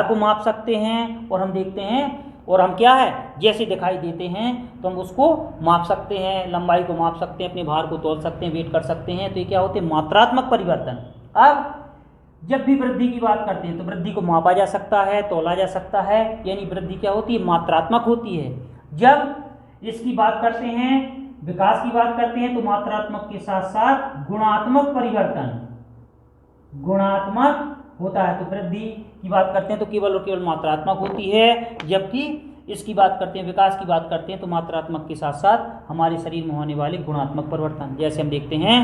Speaker 1: को माप सकते हैं, और हम देखते हैं, और हम क्या है जैसे दिखाई देते हैं तो हम उसको माप सकते हैं, लंबाई को माप सकते हैं, अपने भार को तौल सकते हैं, वेट कर सकते हैं। तो ये क्या होते हैं, मात्रात्मक परिवर्तन। अब जब भी वृद्धि की बात करते हैं तो वृद्धि को मापा जा सकता है, तौला जा सकता है, यानी वृद्धि क्या होती है, मात्रात्मक होती है। जब इसकी बात करते हैं, विकास की बात करते हैं, तो मात्रात्मक के साथ साथ गुणात्मक परिवर्तन, गुणात्मक होता है। तो वृद्धि की बात करते हैं तो केवल और केवल मात्रात्मक होती है, जबकि इसकी बात करते हैं, विकास की बात करते हैं तो मात्रात्मक के साथ साथ हमारे शरीर में होने वाले गुणात्मक परिवर्तन। जैसे हम देखते हैं,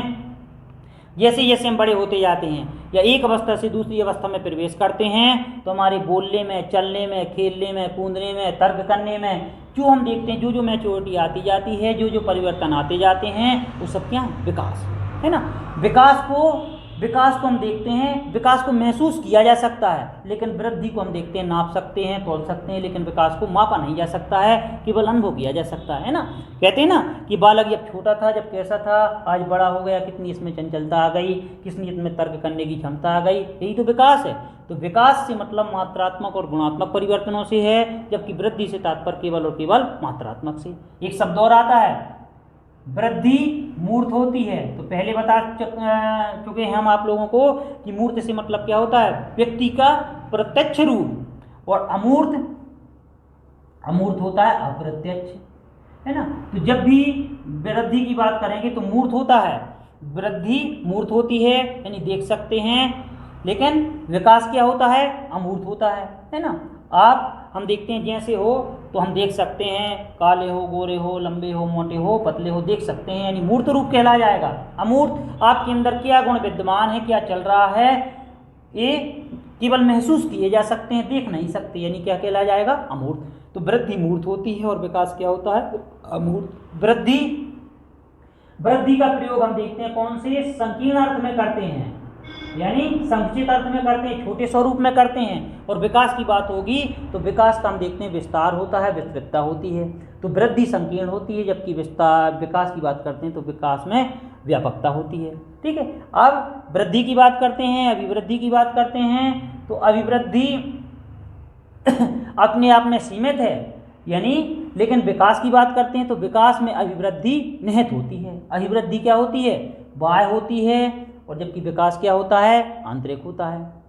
Speaker 1: जैसे जैसे हम बड़े होते जाते हैं या एक अवस्था से दूसरी अवस्था में प्रवेश करते हैं, तो हमारे बोलने में, चलने में, खेलने में, कूदने में, तर्क करने में जो हम देखते हैं, जो मैच्योरिटी आती जाती है, जो परिवर्तन आते जाते हैं, वो सब क्या, विकास है ना। विकास को हम देखते हैं, विकास को महसूस किया जा सकता है, लेकिन वृद्धि को हम देखते हैं, नाप सकते हैं, तौल सकते हैं, लेकिन विकास को मापा नहीं जा सकता है, केवल अनुभव किया जा सकता है ना। कहते हैं ना कि बालक जब छोटा था, जब कैसा था, आज बड़ा हो गया, कितनी इसमें चंचलता आ गई, कितनी इसमें तर्क करने की क्षमता आ गई, यही तो विकास है। तो विकास से मतलब मात्रात्मक और गुणात्मक परिवर्तनों से है, जबकि वृद्धि से तात्पर्य केवल और केवल मात्रात्मक से। एक शब्द और आता है, वृद्धि मूर्त होती है। तो पहले बता चुके हैं हम आप लोगों को कि मूर्त से मतलब क्या होता है, व्यक्ति का प्रत्यक्ष रूप, और अमूर्त होता है अप्रत्यक्ष, है ना। तो जब भी वृद्धि की बात करेंगे तो मूर्त होता है, वृद्धि मूर्त होती है, यानी देख सकते हैं, लेकिन विकास क्या होता है, अमूर्त होता है ना। हम देखते हैं जैसे हो तो हम देख सकते हैं, काले हो, गोरे हो, लंबे हो, मोटे हो, पतले हो, देख सकते हैं, यानी मूर्त रूप कहला जाएगा। अमूर्त आपके अंदर क्या गुण विद्यमान है, क्या चल रहा है, ये केवल महसूस किए जा सकते हैं, देख नहीं सकते, यानी क्या कहला जाएगा, अमूर्त। तो वृद्धि मूर्त होती है और विकास क्या होता है, अमूर्त। वृद्धि का प्रयोग हम देखते हैं कौन से, संकीर्ण अर्थ में करते हैं, यानी संक्षिप्त अर्थ में करते हैं, छोटे स्वरूप में करते हैं। और विकास की बात होगी तो विकास का हम देखते हैं विस्तार होता है, विस्तृतता होती है। तो वृद्धि संकीर्ण होती है, जबकि विकास की बात करते हैं तो विकास में व्यापकता होती है। ठीक है, अब वृद्धि की बात करते हैं, अभिवृद्धि की बात करते हैं। तो अभिवृद्धि अपने आप में सीमित है, यानी, लेकिन विकास की बात करते हैं तो विकास में अभिवृद्धि निहित होती है। अभिवृद्धि क्या होती है, बाह्य होती है, और जबकि विकास क्या होता है, आंतरिक होता है।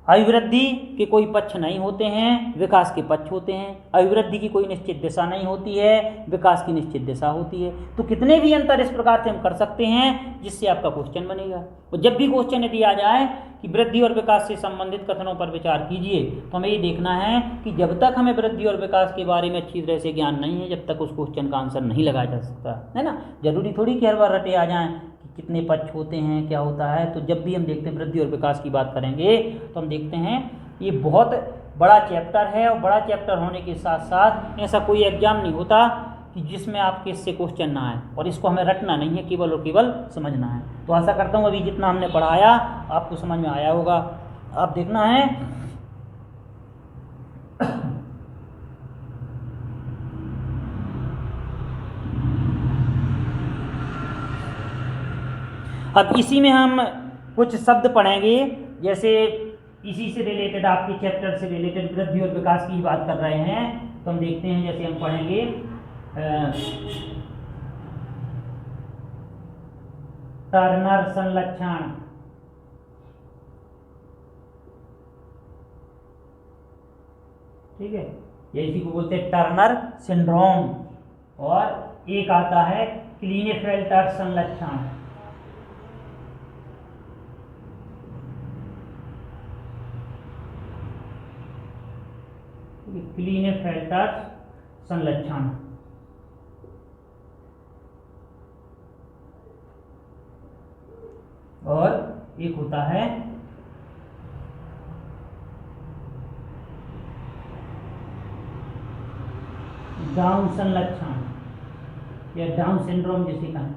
Speaker 1: अभिवृद्धि के कोई पक्ष नहीं होते हैं, विकास के पक्ष होते हैं। अभिवृद्धि की कोई निश्चित दिशा नहीं होती है, विकास की निश्चित दिशा होती है। तो कितने भी अंतर इस प्रकार से हम कर सकते हैं जिससे आपका क्वेश्चन बनेगा। और जब भी क्वेश्चन यदि आ जाए कि वृद्धि और विकास से संबंधित कथनों पर विचार कीजिए, तो हमें ये देखना है कि जब तक हमें वृद्धि और विकास के बारे में अच्छी तरह से ज्ञान नहीं है, जब तक उस क्वेश्चन का आंसर नहीं लगाया जा सकता, है ना। जरूरी थोड़ी कि हर बार रटे आ जाएं कितने पक्ष होते हैं, क्या होता है। तो जब भी हम देखते हैं वृद्धि और विकास की बात करेंगे तो हम देखते हैं ये बहुत बड़ा चैप्टर है, और बड़ा चैप्टर होने के साथ साथ ऐसा कोई एग्जाम नहीं होता कि जिसमें आपके इससे क्वेश्चन ना आए, और इसको हमें रटना नहीं है, केवल और केवल समझना है। तो आशा करता हूँ अभी जितना हमने पढ़ाया आपको समझ में आया होगा। आप देखना है अब इसी में हम कुछ शब्द पढ़ेंगे, जैसे इसी से रिलेटेड, आपके चैप्टर से रिलेटेड वृद्धि और विकास की बात कर रहे हैं, तो हम देखते हैं, जैसे हम पढ़ेंगे टर्नर संलक्षण। ठीक है, ये इसी को बोलते हैं टर्नर सिंड्रोम। और एक आता है क्लीनेफेल्टर संलक्षण। क्लीनेफेल्टर संलक्षण। और एक होता है डाउन संलक्षण या डाउन सिंड्रोम जिसे कहें।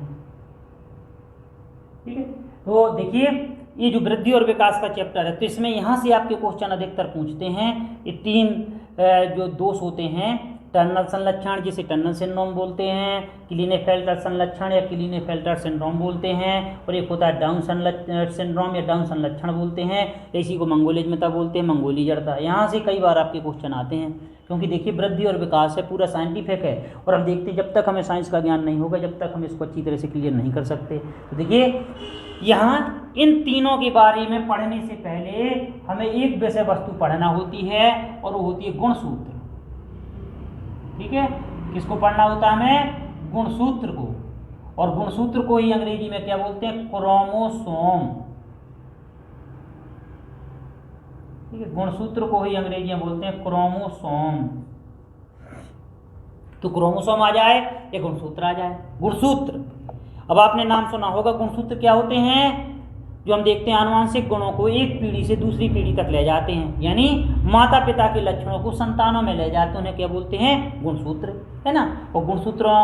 Speaker 1: ठीक है, तो देखिए ये जो वृद्धि और विकास का चैप्टर है, तो इसमें यहाँ से आपके क्वेश्चन अधिकतर पूछते हैं। ये तीन जो दोष होते हैं, टर्नर संलक्षण जिसे टर्नर सिंड्रोम बोलते हैं, क्लीनेफेल्टर संलक्षण या क्लीनेफेल्टर सिंड्रोम बोलते हैं, और एक होता है डाउन सिंड्रोम या डाउन संलक्षण बोलते हैं, इसी को मंगोलिज्मता बोलते हैं, मंगोली जड़ता। यहाँ से कई बार आपके क्वेश्चन आते हैं, क्योंकि देखिए वृद्धि और विकास है, पूरा साइंटिफिक है, और हम देखते हैं जब तक हमें साइंस का ज्ञान नहीं होगा, जब तक हम इसको अच्छी तरह से क्लियर नहीं कर सकते। तो देखिए यहाँ इन तीनों के बारे में पढ़ने से पहले हमें एक विषय वस्तु पढ़ना होती है, और वो होती है गुणसूत्र। ठीक है, किसको पढ़ना होता है हमें? गुणसूत्र को। और गुणसूत्र को ही अंग्रेजी में क्या बोलते हैं? क्रोमोसोम। ठीक है, गुणसूत्र को ही अंग्रेजी में बोलते हैं क्रोमोसोम। तो क्रोमोसोम आ जाए या गुणसूत्र आ जाए। गुणसूत्र, अब आपने नाम सुना होगा। गुणसूत्र क्या होते हैं? जो हम देखते हैं आनुवांशिक गुणों को एक पीढ़ी से दूसरी पीढ़ी तक ले जाते हैं, यानी माता पिता के लक्षणों को संतानों में ले जाते हैं, उन्हें क्या बोलते हैं? गुणसूत्र, है ना। और गुणसूत्रों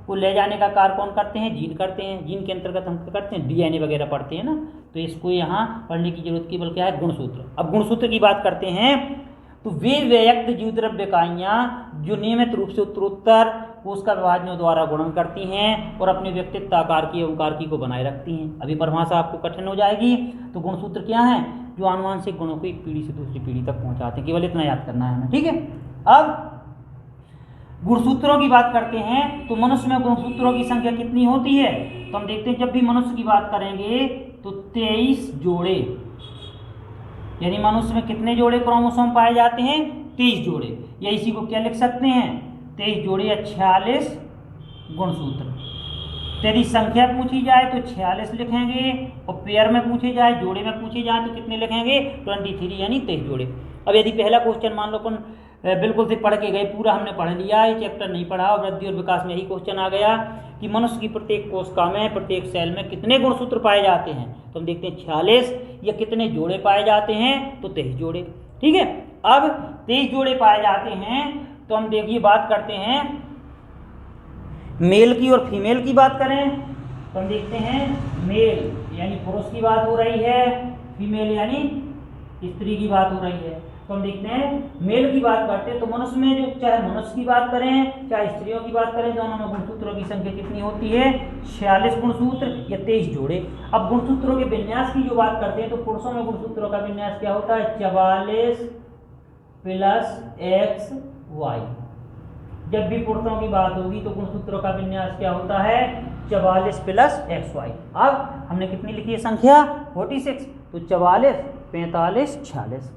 Speaker 1: को ले जाने का कार्य कौन करते हैं? जीन करते हैं। जीन के अंतर्गत हम क्या करते हैं? डीएनए वगैरह पढ़ते हैं ना, तो इसको यहाँ पढ़ने की जरूरत केवल क्या है? गुणसूत्र। अब गुणसूत्र की बात करते हैं, तो वे व्यक्त जीवद्रव्य इकाइयाँ जो नियमित रूप से उत्तरोत्तर कोशिका विभाजनों द्वारा गुणन करती हैं और अपने व्यक्तित्व आकार की एवं कारकी को बनाए रखती हैं। अभी परिभाषा आपको कठिन हो जाएगी। तो गुणसूत्र क्या है? जो आनुवांशिक गुणों को एक पीढ़ी से दूसरी पीढ़ी तक पहुंचाते हैं। केवल इतना याद करना है हमें, ठीक है। अब गुणसूत्रों की बात करते हैं, तो मनुष्य में गुणसूत्रों की संख्या कितनी होती है? तो हम देखते हैं जब भी मनुष्य की बात करेंगे तो 23 जोड़े, यानी मनुष्य में कितने जोड़े क्रोमोसोम पाए जाते हैं? 23 जोड़े। या इसी को क्या लिख सकते हैं? 23 जोड़े या 46 गुणसूत्र। यदि संख्या पूछी जाए तो 46 लिखेंगे, और पेयर में पूछे जाए, जोड़े में पूछे जाए तो कितने लिखेंगे? 23, यानी 23 जोड़े। अब यदि पहला क्वेश्चन मान लो अपन बिल्कुल से पढ़ के गए, पूरा हमने पढ़ लिया, ये चैप्टर नहीं पढ़ा, और वृद्धि और विकास में यही क्वेश्चन आ गया कि मनुष्य की प्रत्येक कोशिका में, प्रत्येक सेल में कितने गुणसूत्र पाए जाते हैं? तो हम देखते हैं 46, या कितने जोड़े पाए जाते हैं? तो 23 जोड़े। ठीक है, अब 23 जोड़े पाए जाते हैं, तो हम देखिए बात करते हैं मेल की और फीमेल की बात करें, तो हम देखते हैं मेल यानी पुरुष की बात हो रही है, फीमेल यानी स्त्री की बात हो रही है। तो हम देखते हैं मेल की बात करते हैं, तो मनुष्य में जो, चाहे मनुष्य की बात करें चाहे स्त्रियों की बात करें, दोनों में गुणसूत्रों की संख्या कितनी होती है? 46 गुणसूत्र या 23 जोड़े। अब गुणसूत्रों के विन्यास की जो बात करते हैं, तो पुरुषों में गुणसूत्रों का विन्यास क्या होता है? 44 + XY। जब भी पुरुषों की बात होगी तो गुणसूत्रों का विन्यास क्या होता है? 44 + XY। अब हमने कितनी लिखी है संख्या? 46, तो 44, 45, 46।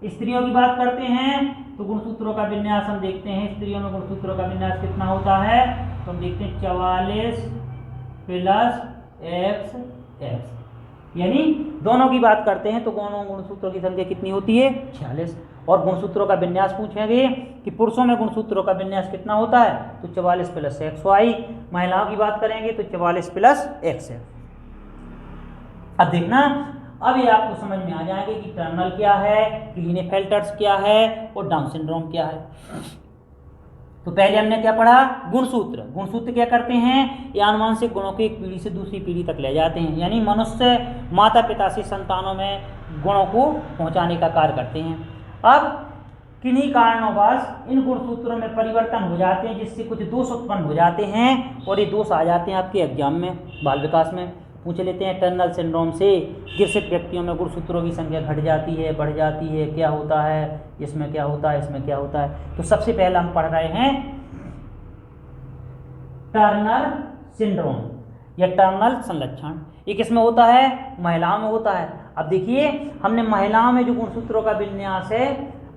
Speaker 1: स्त्रियों की बात करते हैं, तो गुणसूत्रों का विन्यास हम देखते हैं, स्त्रियों में गुणसूत्रों का विन्यास कितना होता है? तो हम देखते हैं 44 + XX, यानी दोनों की बात करते हैं तो दोनों गुणसूत्रों की संख्या कितनी होती है? 46। और गुणसूत्रों का विन्यास पूछेंगे कि पुरुषों में गुणसूत्रों का विन्यास कितना होता है? तो 44 + XY। महिलाओं की बात करेंगे तो 44 + XX। अब देखना, अब ये आपको समझ में आ जाएंगे कि टर्नर क्या है, क्लीनेफेल्टर्स क्या है, और डाउन सिंड्रोम क्या है। तो पहले हमने क्या पढ़ा? गुणसूत्र। गुणसूत्र क्या करते हैं? ये आनुवांशिक गुणों को एक पीढ़ी से दूसरी पीढ़ी तक ले जाते हैं, यानी मनुष्य माता पिता से संतानों में गुणों को पहुंचाने का कार्य करते हैं। अब किन्हीं कारणोंवश इन गुणसूत्रों में परिवर्तन हो जाते हैं, जिससे कुछ दोष उत्पन्न हो जाते हैं, और ये दोष आ जाते हैं आपके एग्जाम में, बाल विकास में। पूछ लेते हैं टर्नल सिंड्रोम से ग्रसित व्यक्तियों में गुणसूत्रों की संख्या घट जाती है, बढ़ जाती है, क्या होता है, इसमें क्या होता है, इसमें क्या होता है। तो सबसे पहला हम पढ़ रहे हैं टर्नर सिंड्रोम या टर्नल संलक्षण। ये किसमें होता है? महिलाओं में होता है। अब देखिए हमने महिलाओं में जो गुणसूत्रों का विन्यास है,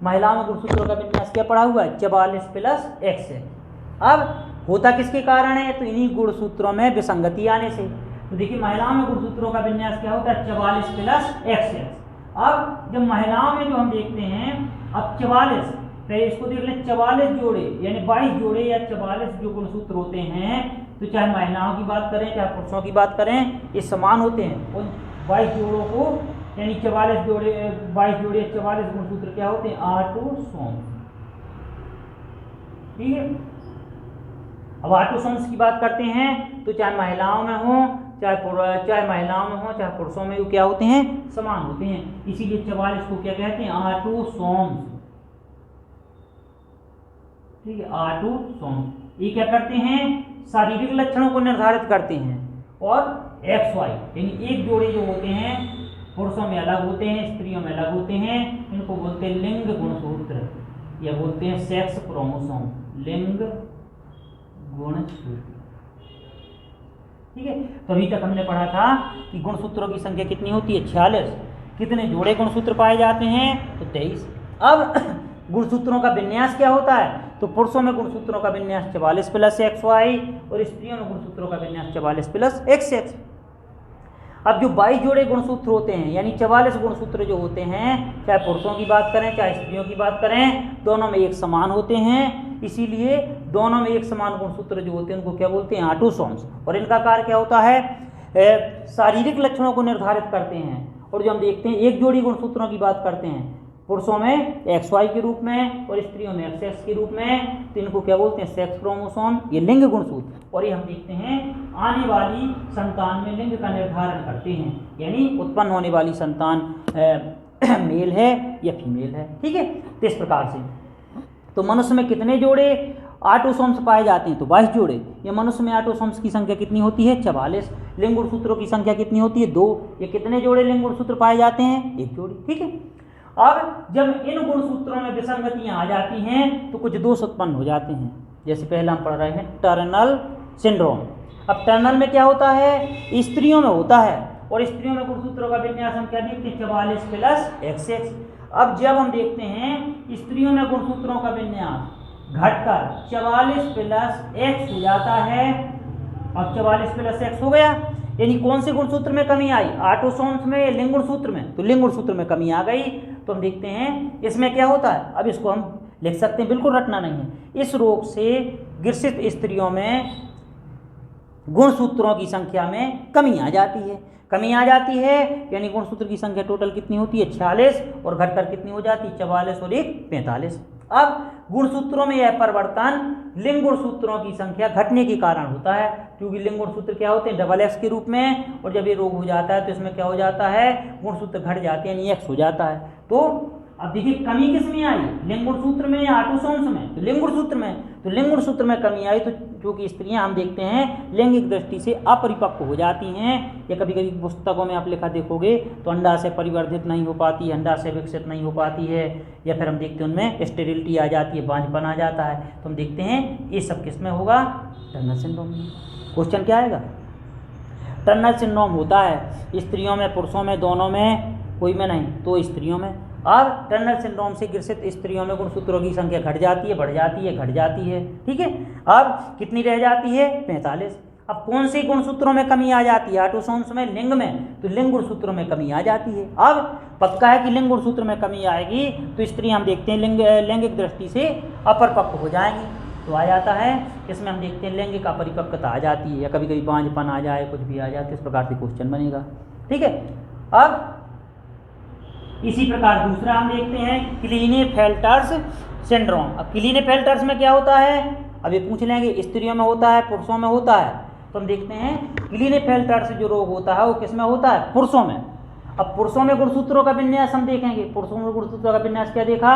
Speaker 1: महिलाओं में गुणसूत्रों का विन्यास क्या पढ़ा हुआ है? 44+X है। अब होता किसके कारण है? तो इन्हीं गुणसूत्रों में विसंगति आने से। तो देखिए महिलाओं में गुणसूत्रों का विन्यास क्या होता है? 44+XX। अब जब महिलाओं में जो हम देखते हैं, अब 44, पहले इसको देख लें, 44 जोड़े यानी 22 जोड़े या 44 जो गुणसूत्र होते हैं, तो चाहे महिलाओं की बात करें चाहे पुरुषों की बात करें, ये समान होते हैं। उन 22 जोड़ों को यानी 44 जोड़े 22 जोड़े 44 गुणसूत्र क्या होते हैं? ऑटोसोम्स। ठीक है। अब ऑटोसोम्स की बात करते हैं तो चाहे महिलाओं में हो चाहे महिलाओं में हो चाहे पुरुषों में, वो क्या होते हैं? समान होते हैं। इसीलिए 44 को क्या कहते हैं? ऑटोसोम्स। ठीक है, ऑटोसोम्स। ये क्या करते हैं? शारीरिक लक्षणों को निर्धारित करते हैं। और XY यानी एक जोड़े जो होते हैं पुरुषों में अलग होते हैं, स्त्रियों में अलग होते हैं, इनको बोलते हैं लिंग गुणसूत्र या बोलते हैं सेक्स क्रोमोसोम, लिंग गुणसूत्र। ठीक है। तो अभी तक हमने पढ़ा था कि गुणसूत्रों की संख्या कितनी होती है? 46। कितने जोड़े गुणसूत्र पाए जाते हैं? तो 23। अब गुणसूत्रों का विन्यास क्या होता है? तो पुरुषों में गुणसूत्रों का विन्यास 44+XY और स्त्रियों में गुणसूत्रों का विन्यास 44+XX। अब जो 22 जोड़े गुणसूत्र होते हैं यानी 44 गुणसूत्र जो होते हैं, चाहे पुरुषों की बात करें चाहे स्त्रियों की बात करें, दोनों में एक समान होते हैं। इसीलिए दोनों में एक समान गुणसूत्र जो होते हैं उनको क्या बोलते हैं? ऑटोसोम्स। और इनका कार्य क्या होता है? शारीरिक लक्षणों को निर्धारित करते हैं। और जो हम देखते हैं एक जोड़ी गुणसूत्रों की बात करते हैं, पुरुषों में XY के रूप में और स्त्रियों में XX के रूप में, तो इनको क्या बोलते हैं? सेक्स क्रोमोसोम, ये लिंग गुणसूत्र। और ये हम देखते हैं आने वाली संतान में लिंग का निर्धारण करते हैं, यानी उत्पन्न होने वाली संतान मेल है या फीमेल है। ठीक है। तो इस प्रकार से तो मनुष्य में कितने जोड़े ऑटोसोम्स पाए जाते हैं? तो 22 जोड़े। ये मनुष्य में ऑटोसोम्स की संख्या कितनी होती है? 44। लिंग गुणसूत्रों की संख्या कितनी होती है? 2। ये कितने जोड़े लिंग गुणसूत्र पाए जाते हैं? 1 जोड़ी। ठीक है। अब जब इन गुणसूत्रों में विसंगतियां आ जाती हैं तो कुछ दोष उत्पन्न हो जाते हैं। जैसे पहले हम पढ़ रहे हैं टर्नल सिंड्रोम। अब टर्नल में क्या होता है? स्त्रियों में होता है। और स्त्रियों में गुणसूत्रों का विन्यास हम क्या देखते हैं? 44+XX। अब जब हम देखते हैं स्त्रियों में गुणसूत्रों का विन्यास घटकर 44+X हो जाता है। अब 44+X हो गया, यानी कौन से गुणसूत्र में कमी आई? ऑटोसोम्स में या लिंग गुणसूत्र में? तो लिंग गुणसूत्र में कमी आ गई। तो हम देखते हैं इसमें क्या होता है। अब इसको हम लिख सकते हैं, बिल्कुल रटना नहीं है। इस रोग से ग्रसित स्त्रियों में गुणसूत्रों की संख्या में कमी आ जाती है। कमी आ जाती है यानी गुणसूत्र की संख्या टोटल कितनी होती है? 46 और घटकर कितनी हो जाती है? 44 और 1 45। अब गुणसूत्रों में यह परिवर्तन लिंग गुणसूत्रों की संख्या घटने के कारण होता है, क्योंकि लिंग गुणसूत्र क्या होते हैं? XX के रूप में। और जब ये रोग हो जाता है तो इसमें क्या हो जाता है? गुणसूत्र घट जाते हैं यानी X हो जाता है। तो अब देखिए कमी किस में आई? लिंग गुणसूत्र में या ऑटोसोम्स में? तो लिंग गुणसूत्र में। तो लिंग गुणसूत्र में कमी आई तो क्योंकि स्त्रियां हम देखते हैं लैंगिक दृष्टि से अपरिपक्व हो जाती हैं, या कभी कभी पुस्तकों में आप लिखा देखोगे तो अंडाशय परिवर्धित नहीं हो पाती है, अंडाशय विकसित नहीं हो पाती है, या फिर हम देखते हैं उनमें स्टेरिलिटी आ जाती है, बांझपन आ जाता है। तो हम देखते हैं ये सब किस में होगा? टर्नर सिंड्रोम में। क्वेश्चन क्या आएगा? टर्नर सिंड्रोम होता है स्त्रियों में, पुरुषों में, दोनों में, कोई में नहीं, तो स्त्रियों में। अब टर्नर सिंड्रोम से ग्रसित स्त्रियों में गुणसूत्रों की संख्या घट जाती है, बढ़ जाती है, घट जाती है। ठीक है। अब कितनी रह जाती है? 45। अब कौन सी गुणसूत्रों में कमी आ जाती है? ऑटोसोम्स में, लिंग में। तो लिंग गुणसूत्रों में कमी आ जाती है। अब पक्का है कि लिंग गुणसूत्र में कमी आएगी तो स्त्री हम देखते हैं लैंगिक दृष्टि से अपरिपक्व हो जाएंगी। तो आ जाता है इसमें हम देखते हैं लैंगिक अपरिपक्वता आ जाती है, या कभी कभी बांझपन आ जाए, कुछ भी आ जाए, तो इस प्रकार से क्वेश्चन बनेगा। ठीक है। अब इसी प्रकार दूसरा हम देखते हैं क्लीनेफेल्टर्स सिंड्रोम। अब क्लीनेफेल्टर्स में क्या होता है? अब ये पूछ लेंगे स्त्रियों में होता है, पुरुषों में होता है। तो हम देखते हैं क्लीनेफेल्टर्स जो रोग होता है वो किस में होता है? पुरुषों में। अब पुरुषों में गुणसूत्रों का विन्यास हम देखेंगे। पुरुषों में गुणसूत्रों का विन्यास क्या देखा?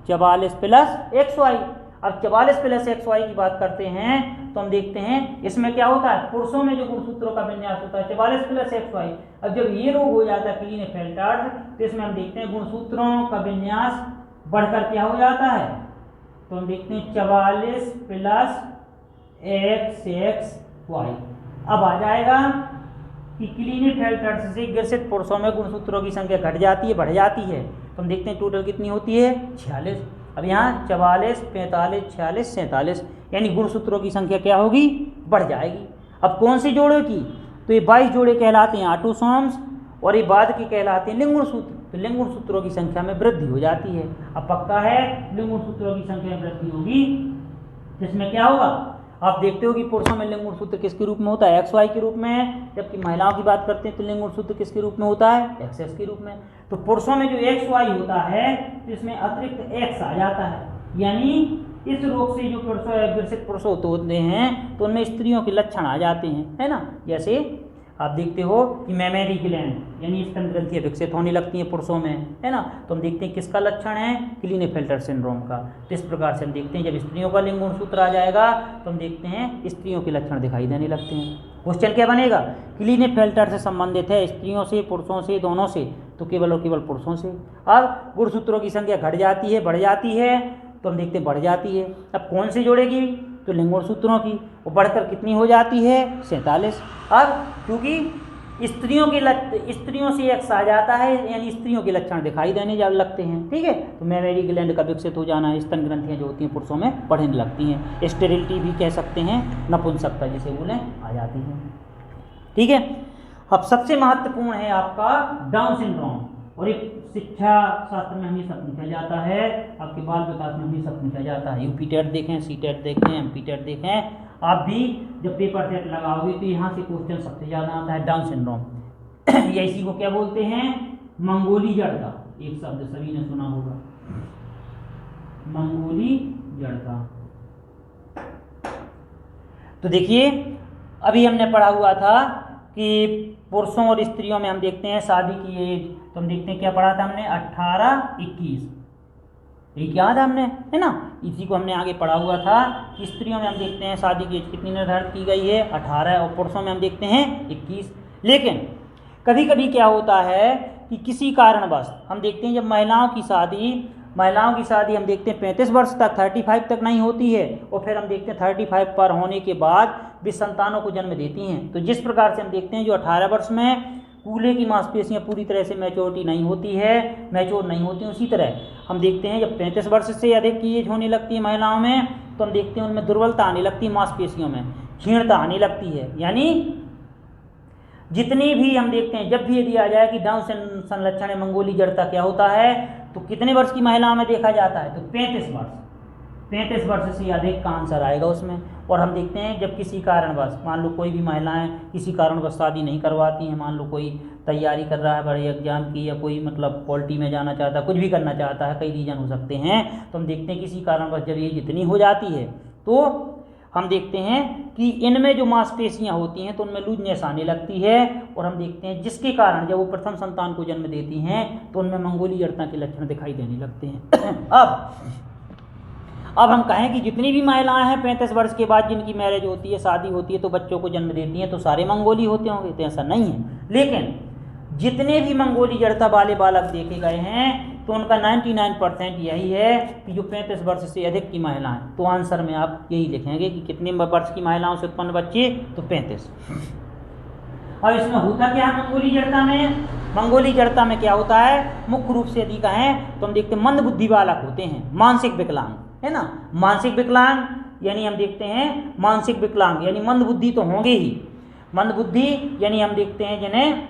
Speaker 1: 44+XY। अब 44 प्लस XY की बात करते हैं तो हम देखते हैं इसमें क्या होता है, पुरुषों में जो गुणसूत्रों का विन्यास होता है 44 प्लस XY। अब जब ये रोग हो जाता है क्लीनेफेल्टर तो इसमें हम देखते हैं गुणसूत्रों का विन्यास बढ़कर क्या हो जाता है, तो हम देखते हैं 44 प्लस XY। अब आ जाएगा कि क्लीनेफेल्टर से ग्रसित पुरुषों में गुणसूत्रों की संख्या घट जाती है बढ़ जाती है, तो हम देखते हैं टोटल कितनी होती है 46। अब यहाँ 44 45 46 47 यानी गुणसूत्रों की संख्या क्या होगी, बढ़ जाएगी। अब कौन से जोड़े की, तो ये 22 जोड़े कहलाते हैं ऑटोसोम्स और ये बाद के कहलाते हैं लिंग गुणसूत्र। तो लिंग गुणसूत्रों की संख्या में वृद्धि हो जाती है। अब पक्का है लिंग गुणसूत्रों की संख्या में वृद्धि होगी, जिसमें क्या होगा, आप देखते हो कि पुरुषों में लिंग गुणसूत्र किसके रूप में होता है, XY के रूप में, जबकि महिलाओं की बात करते हैं तो लिंग गुणसूत्र किसके रूप में होता है, XX के रूप में। तो पुरुषों में जो XY होता है तो इसमें अतिरिक्त X आ जाता है, यानी इस रोग से जो ग्रसित पुरुष होते हैं तो उनमें स्त्रियों के लक्षण आ जाते हैं, है ना। जैसे आप देखते हो कि मेमरी ग्लैंड यानी स्तन ग्रंथियां विकसित होने लगती हैं पुरुषों में, है ना। तो हम देखते हैं किसका लक्षण है, क्लीनेफेल्टर सिंड्रोम का। तो इस प्रकार से हम देखते हैं जब स्त्रियों का लिंग गुणसूत्र आ जाएगा तो हम देखते हैं स्त्रियों के लक्षण दिखाई देने लगते हैं। क्वेश्चन क्या बनेगा, क्लीनेफेल्टर से संबंधित है स्त्रियों से पुरुषों से दोनों से, तो केवल और केवल पुरुषों से। अब गुणसूत्रों की संख्या घट जाती है बढ़ जाती है, तो हम देखते हैं बढ़ जाती है। अब कौन से जोड़े की, तो लिंग गुणसूत्रों की, वो बढ़कर कितनी हो जाती है 47। अब क्योंकि स्त्रियों से X आ जाता है यानी स्त्रियों के लक्षण दिखाई देने लगते हैं, ठीक है। तो मेमरी ग्लैंड का विकसित हो जाना, स्तन ग्रंथियां जो होती हैं पुरुषों में बढ़ने लगती हैं। स्टेरिलिटी भी कह सकते हैं, नपुंसकता जिसे बोलें आ जाती है, ठीक है। अब सबसे महत्वपूर्ण है आपका डाउन सिंड्रोम, और एक शिक्षा शास्त्र में हमेशा पूछा जाता है, आपके बाल विकास में हमेशा पूछा जाता है। यूपी टेट देखें, सी टेट देखें, MP टेट देखें, आप भी जब पेपर सेट लगाओगे तो यहाँ से क्वेश्चन सबसे ज़्यादा आता है डाउन सिंड्रोम। या इसी को क्या बोलते हैं, मंगोली जड़ता। एक शब्द सभी ने सुना होगा, मंगोली जड़ता। तो देखिए अभी हमने पढ़ा हुआ था कि पुरुषों और स्त्रियों में हम देखते हैं शादी की एज, तो हम देखते हैं क्या पढ़ा था हमने 18-21, ये याद है हमने, है ना। इसी को हमने आगे पढ़ा हुआ था कि स्त्रियों में हम देखते हैं शादी की एज कितनी निर्धारित की गई है 18 और पुरुषों में हम देखते हैं 21। लेकिन कभी कभी क्या होता है कि किसी कारणवश हम देखते हैं जब महिलाओं की शादी हम देखते हैं 35 वर्ष तक 35 तक नहीं होती है, और फिर हम देखते हैं 35 पर होने के बाद भी संतानों को जन्म देती हैं। तो जिस प्रकार से हम देखते हैं जो 18 वर्ष में कूल्हे की मांसपेशियां पूरी तरह से मैच्योर नहीं होती, उसी तरह हम देखते हैं जब 35 वर्ष से अधिक की एज होने लगती है महिलाओं में, तो हम देखते हैं उनमें दुर्बलता आने लगती है, मांसपेशियों में क्षीणता आने लगती है। यानी जितनी भी हम देखते हैं जब भी ये दिया जाए कि डाउन संलक्षण है मंगोली जड़ता क्या होता है, तो कितने वर्ष की महिलाओं में देखा जाता है, तो 35 वर्ष से अधिक का आंसर आएगा उसमें। और हम देखते हैं जब किसी कारणवश मान लो कोई भी महिलाएं किसी कारणवश शादी नहीं करवाती हैं, मान लो कोई तैयारी कर रहा है बड़े एग्जाम की, या कोई मतलब पॉलिटी में जाना चाहता है, कुछ भी करना चाहता है, कई रीजन हो सकते हैं, तो हम देखते हैं किसी कारणवश जब ये जितनी हो जाती है तो हम देखते हैं कि इनमें जो मांसपेशियां होती हैं तो उनमें लूजनेस आने लगती है, और हम देखते हैं जिसके कारण जब वो प्रथम संतान को जन्म देती हैं तो उनमें मंगोली जड़ता के लक्षण दिखाई देने लगते हैं। अब हम कहें कि जितनी भी महिलाएं हैं 35 वर्ष के बाद जिनकी मैरिज होती है, शादी होती है, तो बच्चों को जन्म देती हैं, तो सारे मंगोली होते होंगे, तो ऐसा नहीं है। लेकिन जितने भी मंगोली जड़ता वाले बालक देखे गए हैं तो उनका 99% यही है कि जो 35 वर्ष से अधिक की महिलाएं, तो आंसर में आप यही लिखेंगे कि कितने वर्ष की महिलाओं से उत्पन्न बच्चे, तो 35। अब इसमें होता क्या है मंगोली जड़ता में क्या होता है, मुख्य रूप से यदि कहें तो हम देखते हैं मंद बुद्धि बालक होते हैं, मानसिक विकलांग, है ना। मानसिक विकलांग यानी हम देखते हैं मानसिक विकलांग यानी मंद बुद्धि तो होंगे ही, मंद बुद्धि यानी हम देखते हैं जिन्हें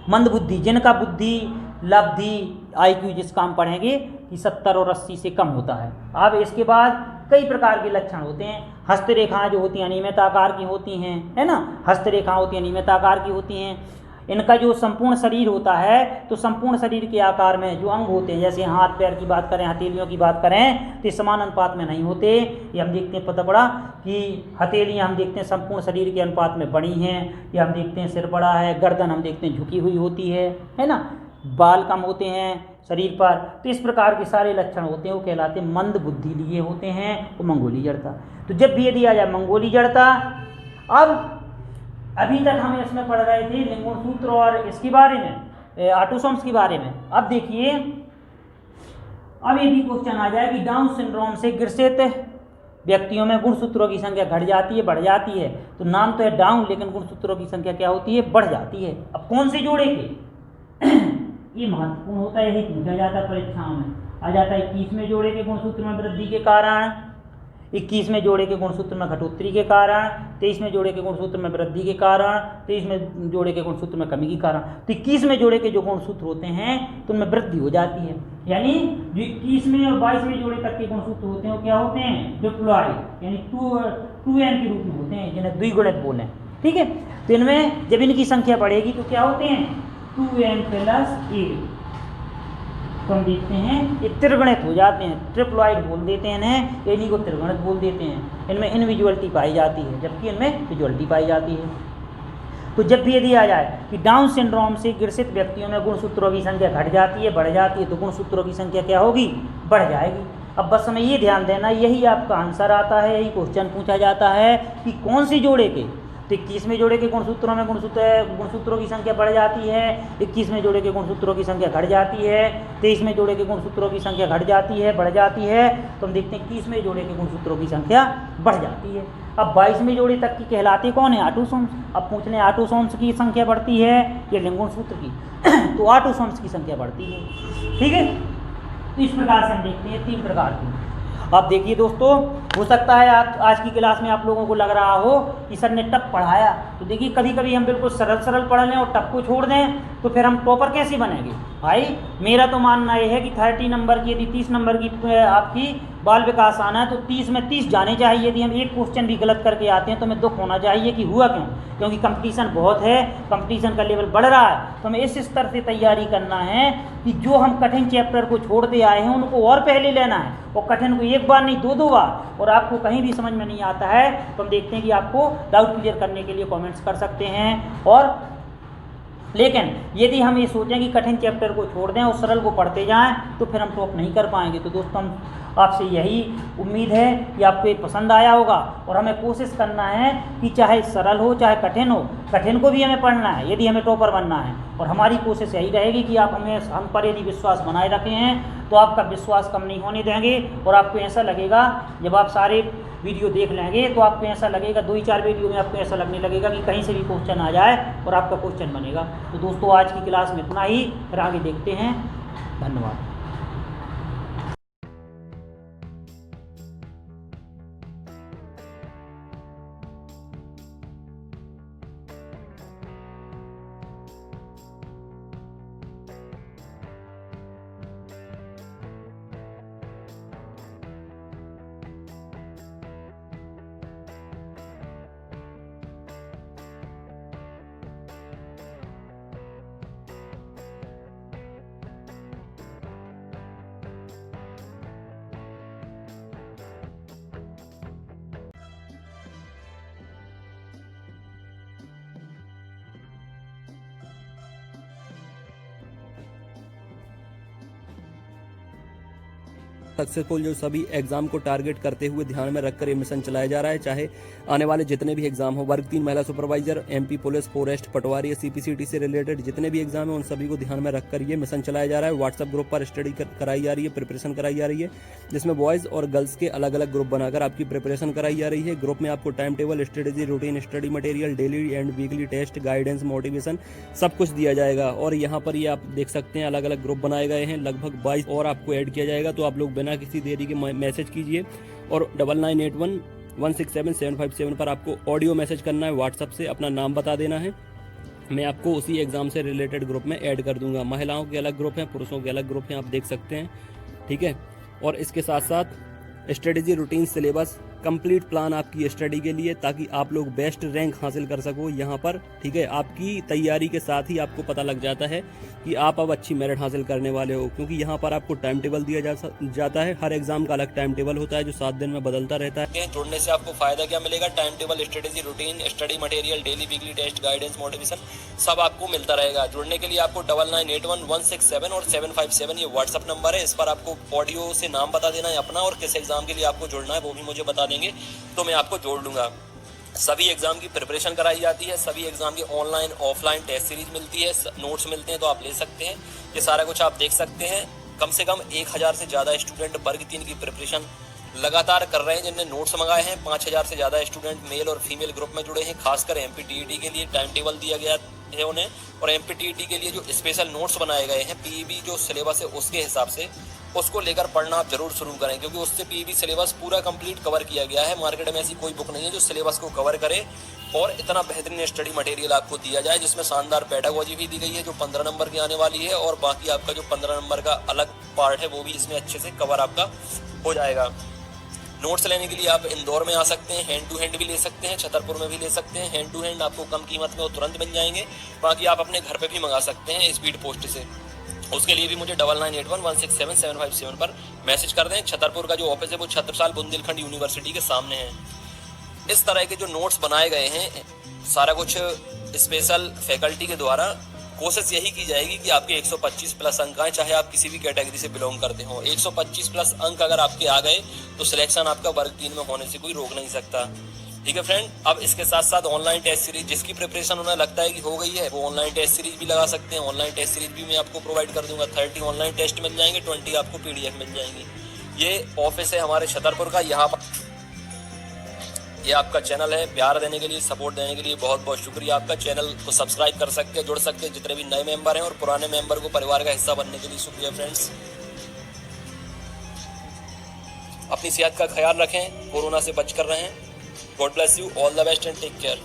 Speaker 1: मंद बुद्धि, जिनका बुद्धि लब्धि IQ जिसका हम पढ़ेंगे कि 70 और 80 से कम होता है। अब इसके बाद कई प्रकार के लक्षण होते हैं, हस्तरेखाएं जो होती हैं अनियमित आकार की होती हैं, है ना, हस्तरेखाएं होती हैं अनियमित आकार की होती हैं। इनका जो संपूर्ण शरीर होता है तो संपूर्ण शरीर के आकार में जो अंग होते हैं, जैसे हाथ पैर की बात करें, हथेलियों की बात करें, तो समान अनुपात में नहीं होते। ये हम देखते हैं, पता पड़ा कि हथेलियां हम देखते हैं संपूर्ण शरीर के अनुपात में बड़ी हैं, या हम देखते हैं सिर बड़ा है, गर्दन हम देखते हैं झुकी हुई होती है ना, बाल कम होते हैं, शरीर पर। तो इस प्रकार के सारे लक्षण होते हैं, वो कहलाते हैं मंद बुद्धि लिए होते हैं, वो मंगोली जड़ता। तो जब भी यदि आ जाए मंगोली जड़ता, अब अभी तक हम इसमें पढ़ रहे थे लिंगुण सूत्र और इसके बारे में, ऑटोसोम्स के बारे में। अब देखिए, अब यदि क्वेश्चन आ जाए कि डाउन सिंड्रोम से ग्रसित व्यक्तियों में गुणसूत्रों की संख्या घट जाती है, बढ़ जाती है, तो नाम तो है डाउन, लेकिन गुणसूत्रों की संख्या क्या होती है, बढ़ जाती है। अब कौन से जोड़े के ये महत्वपूर्ण होता है, यही पूछा जाता है परीक्षाओं में, आ जाता है 21वें जोड़े के गुणसूत्र में वृद्धि के कारण, 21वें जोड़े के गुणसूत्र में घटोत्तरी के कारण, 23वें जोड़े के गुणसूत्र में वृद्धि के कारण, 23वें जोड़े के गुणसूत्र में कमी के कारण। तो 21वें जोड़े के जो गुणसूत्र होते हैं तो उनमें वृद्धि हो जाती है, यानी जो 21वें और 22वें जोड़े तक के गुणसूत्र होते हैं वो क्या होते हैं, डिप्लॉइड, यानी 2n के रूप में होते हैं, जिन्हें द्विगुणित बोले। ठीक है, तो इनमें जब इनकी संख्या बढ़ेगी तो क्या होते हैं, 2n + 8। तो हम देखते हैं ये त्रिगुणित हो जाते हैं, ट्रिप्लॉइड बोल देते हैं इन्हें, इन्हीं को त्रिगुणित बोल देते हैं। इनमें इनविजुअलिटी पाई जाती है, जबकि इनमें विजुअलिटी पाई जाती है। तो जब भी यदि आ जाए कि डाउन सिंड्रोम से ग्रसित व्यक्तियों में गुणसूत्रों की संख्या घट जाती है, बढ़ जाती है, तो गुणसूत्रों की संख्या क्या होगी, बढ़ जाएगी। अब बस हमें ये ध्यान देना, यही आपका आंसर आता है, यही क्वेश्चन पूछा जाता है कि कौन सी जोड़े के, तो 21वें जोड़े के गुणसूत्रों में गुणसूत्रों की संख्या बढ़ जाती है, 21वें जोड़े के गुणसूत्रों की संख्या घट जाती है, 23वें जोड़े के गुणसूत्रों की संख्या घट जाती है, बढ़ जाती है। तो हम देखते हैं 21वें जोड़े के गुणसूत्रों की संख्या बढ़ जाती है। अब 22वें जोड़े तक की कहलाते कौन है, ऑटोसोम्स। अब पूछ लें ऑटोसोम्स की संख्या बढ़ती है या लिंगुण सूत्र की, तो ऑटोसोम्स की संख्या बढ़ती है। ठीक है, तो इस प्रकार से हम देखते हैं 3 प्रकार की। अब देखिए दोस्तों, हो सकता है आज की क्लास में आप लोगों को लग रहा हो कि सर ने टफ पढ़ाया, तो देखिए कभी कभी हम बिल्कुल सरल पढ़ लें और टफ को छोड़ दें तो फिर हम टॉपर कैसे बनेंगे। भाई मेरा तो मानना यह है कि 30 नंबर की, यदि 30 नंबर की आपकी बाल विकास आना है तो 30 में 30 जाने चाहिए। यदि हम एक क्वेश्चन भी गलत करके आते हैं तो हमें दुख होना चाहिए कि हुआ क्यों, क्योंकि कंपटीशन बहुत है, कंपटीशन का लेवल बढ़ रहा है। तो हमें इस स्तर से तैयारी करना है कि जो हम कठिन चैप्टर को छोड़ते आए हैं उनको और पहले लेना है, और कठिन को एक बार नहीं 2 बार। और आपको कहीं भी समझ में नहीं आता है तो हम देखते हैं कि आपको डाउट क्लियर करने के लिए कमेंट्स कर सकते हैं। और लेकिन यदि हम ये सोचें कि कठिन चैप्टर को छोड़ दें और सरल को पढ़ते जाएं तो फिर हम टॉप नहीं कर पाएंगे। तो दोस्तों हम आपसे यही उम्मीद है कि आपको ये पसंद आया होगा, और हमें कोशिश करना है कि चाहे सरल हो चाहे कठिन हो, कठिन को भी हमें पढ़ना है यदि हमें टॉपर बनना है। और हमारी कोशिश यही रहेगी कि आप हम पर यदि विश्वास बनाए रखे हैं तो आपका विश्वास कम नहीं होने देंगे। और आपको ऐसा लगेगा, जब आप सारे वीडियो देख लेंगे तो आपको ऐसा लगेगा, 2-4 वीडियो में आपको ऐसा लगने लगेगा कि कहीं से भी क्वेश्चन आ जाए और आपका क्वेश्चन बनेगा। तो दोस्तों आज की क्लास में इतना ही, फिर आगे देखते हैं। धन्यवाद।
Speaker 2: सक्सेसफुल जो सभी एग्जाम को टारगेट करते हुए ध्यान में रखकर ये मिशन चलाया जा रहा है, चाहे आने वाले जितने भी एग्जाम हो, वर्ग 3 महिला सुपरवाइजर, एमपी पुलिस, फॉरेस्ट, पटवारी या सीपीसीटी से रिलेटेड जितने भी एग्जाम है उन सभी को ध्यान में रखकर ये मिशन चलाया जा रहा है। व्हाट्सएप ग्रुप पर स्टडी कराई जा रही है, प्रिपरेशन कराई जा रही है, जिसमें बॉयज़ और गर्ल्स के अलग अलग ग्रुप बनाकर आपकी प्रिपरेशन कराई जा रही है। ग्रुप में आपको time table, strategy, routine, study material, daily and weekly test, guidance, motivation सब कुछ दिया जाएगा। और यहाँ पर ये आप देख सकते हैं अलग अलग ग्रुप बनाए गए हैं, लगभग 22 और आपको ऐड किया जाएगा। तो आप लोग बिना किसी देरी के मैसेज कीजिए और 9981167757 पर आपको ऑडियो मैसेज करना है। व्हाट्सएप से अपना नाम बता देना है, मैं आपको उसी एग्ज़ाम से रिलेटेड ग्रुप में ऐड कर दूंगा। महिलाओं के अलग ग्रुप हैं, पुरुषों के अलग ग्रुप हैं, आप देख सकते हैं। ठीक है, और इसके साथ साथ strategy, routine, syllabus, complete plan आपकी स्टडी के लिए, ताकि आप लोग बेस्ट रैंक हासिल कर सको यहाँ पर। ठीक है, आपकी तैयारी के साथ ही आपको पता लग जाता है कि आप अब अच्छी मेरिट हासिल करने वाले हो, क्योंकि यहाँ पर आपको टाइम टेबल दिया जाता है। हर एग्जाम का अलग टाइम टेबल होता है जो 7 दिन में बदलता रहता है।
Speaker 3: जुड़ने से आपको फायदा क्या मिलेगा? Time table, strategy, routine, study material, daily weekly test, guidance, motivation सब आपको मिलता रहेगा। जुड़ने के लिए आपको 99811671 और 757 ये व्हाट्सअप नंबर है। इस पर आपको ऑडियो से नाम बता देना है अपना और किस एग्जाम के लिए आपको जुड़ना है वो भी मुझे बता देंगे तो मैं आपको जोड़ लूँगा। सभी एग्जाम की प्रिपरेशन कराई जाती है, सभी एग्जाम की ऑनलाइन ऑफलाइन टेस्ट सीरीज मिलती है, नोट्स मिलते हैं तो आप ले सकते हैं। ये सारा कुछ आप देख सकते हैं। कम से कम 1000 से ज़्यादा स्टूडेंट वर्ग 3 की प्रिपरेशन लगातार कर रहे हैं, जिनने नोट्स मंगाए हैं। 5000 से ज़्यादा स्टूडेंट मेल और फीमेल ग्रुप में जुड़े हैं। खासकर MPTET के लिए टाइम टेबल दिया गया है उन्हें, और MPTET के लिए जो स्पेशल नोट्स बनाए गए हैं PEB जो सिलेबस है उसके हिसाब से, उसको लेकर पढ़ना आप जरूर शुरू करें, क्योंकि उससे PEB सिलेबस पूरा कंप्लीट कवर किया गया है। मार्केट में ऐसी कोई बुक नहीं है जो सिलेबस को कवर करे और इतना बेहतरीन स्टडी मटेरियल आपको दिया जाए, जिसमें शानदार पेडागोजी भी दी गई है जो 15 नंबर की आने वाली है, और बाकी आपका जो 15 नंबर का अलग पार्ट है वो भी इसमें अच्छे से कवर आपका हो जाएगा। नोट्स लेने के लिए आप इंदौर में आ सकते हैं, हैंड टू हैंड भी ले सकते हैं, छतरपुर में भी ले सकते हैं। हैंड टू हैंड आपको कम कीमत में वो तुरंत मिल जाएंगे, बाकी आप अपने घर पे भी मंगा सकते हैं स्पीड पोस्ट से। उसके लिए भी मुझे 9981167757 पर मैसेज कर दें। छतरपुर का जो ऑफिस है वो छत्रसाल बुंदेलखंड यूनिवर्सिटी के सामने है। इस तरह के जो नोट्स बनाए गए हैं सारा कुछ स्पेशल फैकल्टी के द्वारा, कोशिश यही की जाएगी कि आपके 125 प्लस अंक आए, चाहे आप किसी भी कैटेगरी से बिलोंग करते हो। 125 प्लस अंक अगर आपके आ गए तो सिलेक्शन आपका वर्ग 3 में होने से कोई रोक नहीं सकता। ठीक है फ्रेंड, अब इसके साथ साथ ऑनलाइन टेस्ट सीरीज जिसकी प्रिपरेशन उन्हें लगता है कि हो गई है वो ऑनलाइन टेस्ट सीरीज भी लगा सकते हैं। ऑनलाइन टेस्ट सीरीज भी मैं आपको प्रोवाइड कर दूंगा। 30 ऑनलाइन टेस्ट मिल जाएंगे, 20 आपको PDF मिल जाएंगी। ये ऑफिस है हमारे छतरपुर का। यहाँ पर ये आपका चैनल है। प्यार देने के लिए, सपोर्ट देने के लिए बहुत बहुत शुक्रिया आपका। चैनल को सब्सक्राइब कर सकते हैं, जुड़ सकते हैं जितने भी नए मेंबर हैं, और पुराने मेंबर को परिवार का हिस्सा बनने के लिए शुक्रिया फ्रेंड्स। अपनी सेहत का ख्याल रखें, कोरोना से बच कर रहें। God bless you, all the best and take care.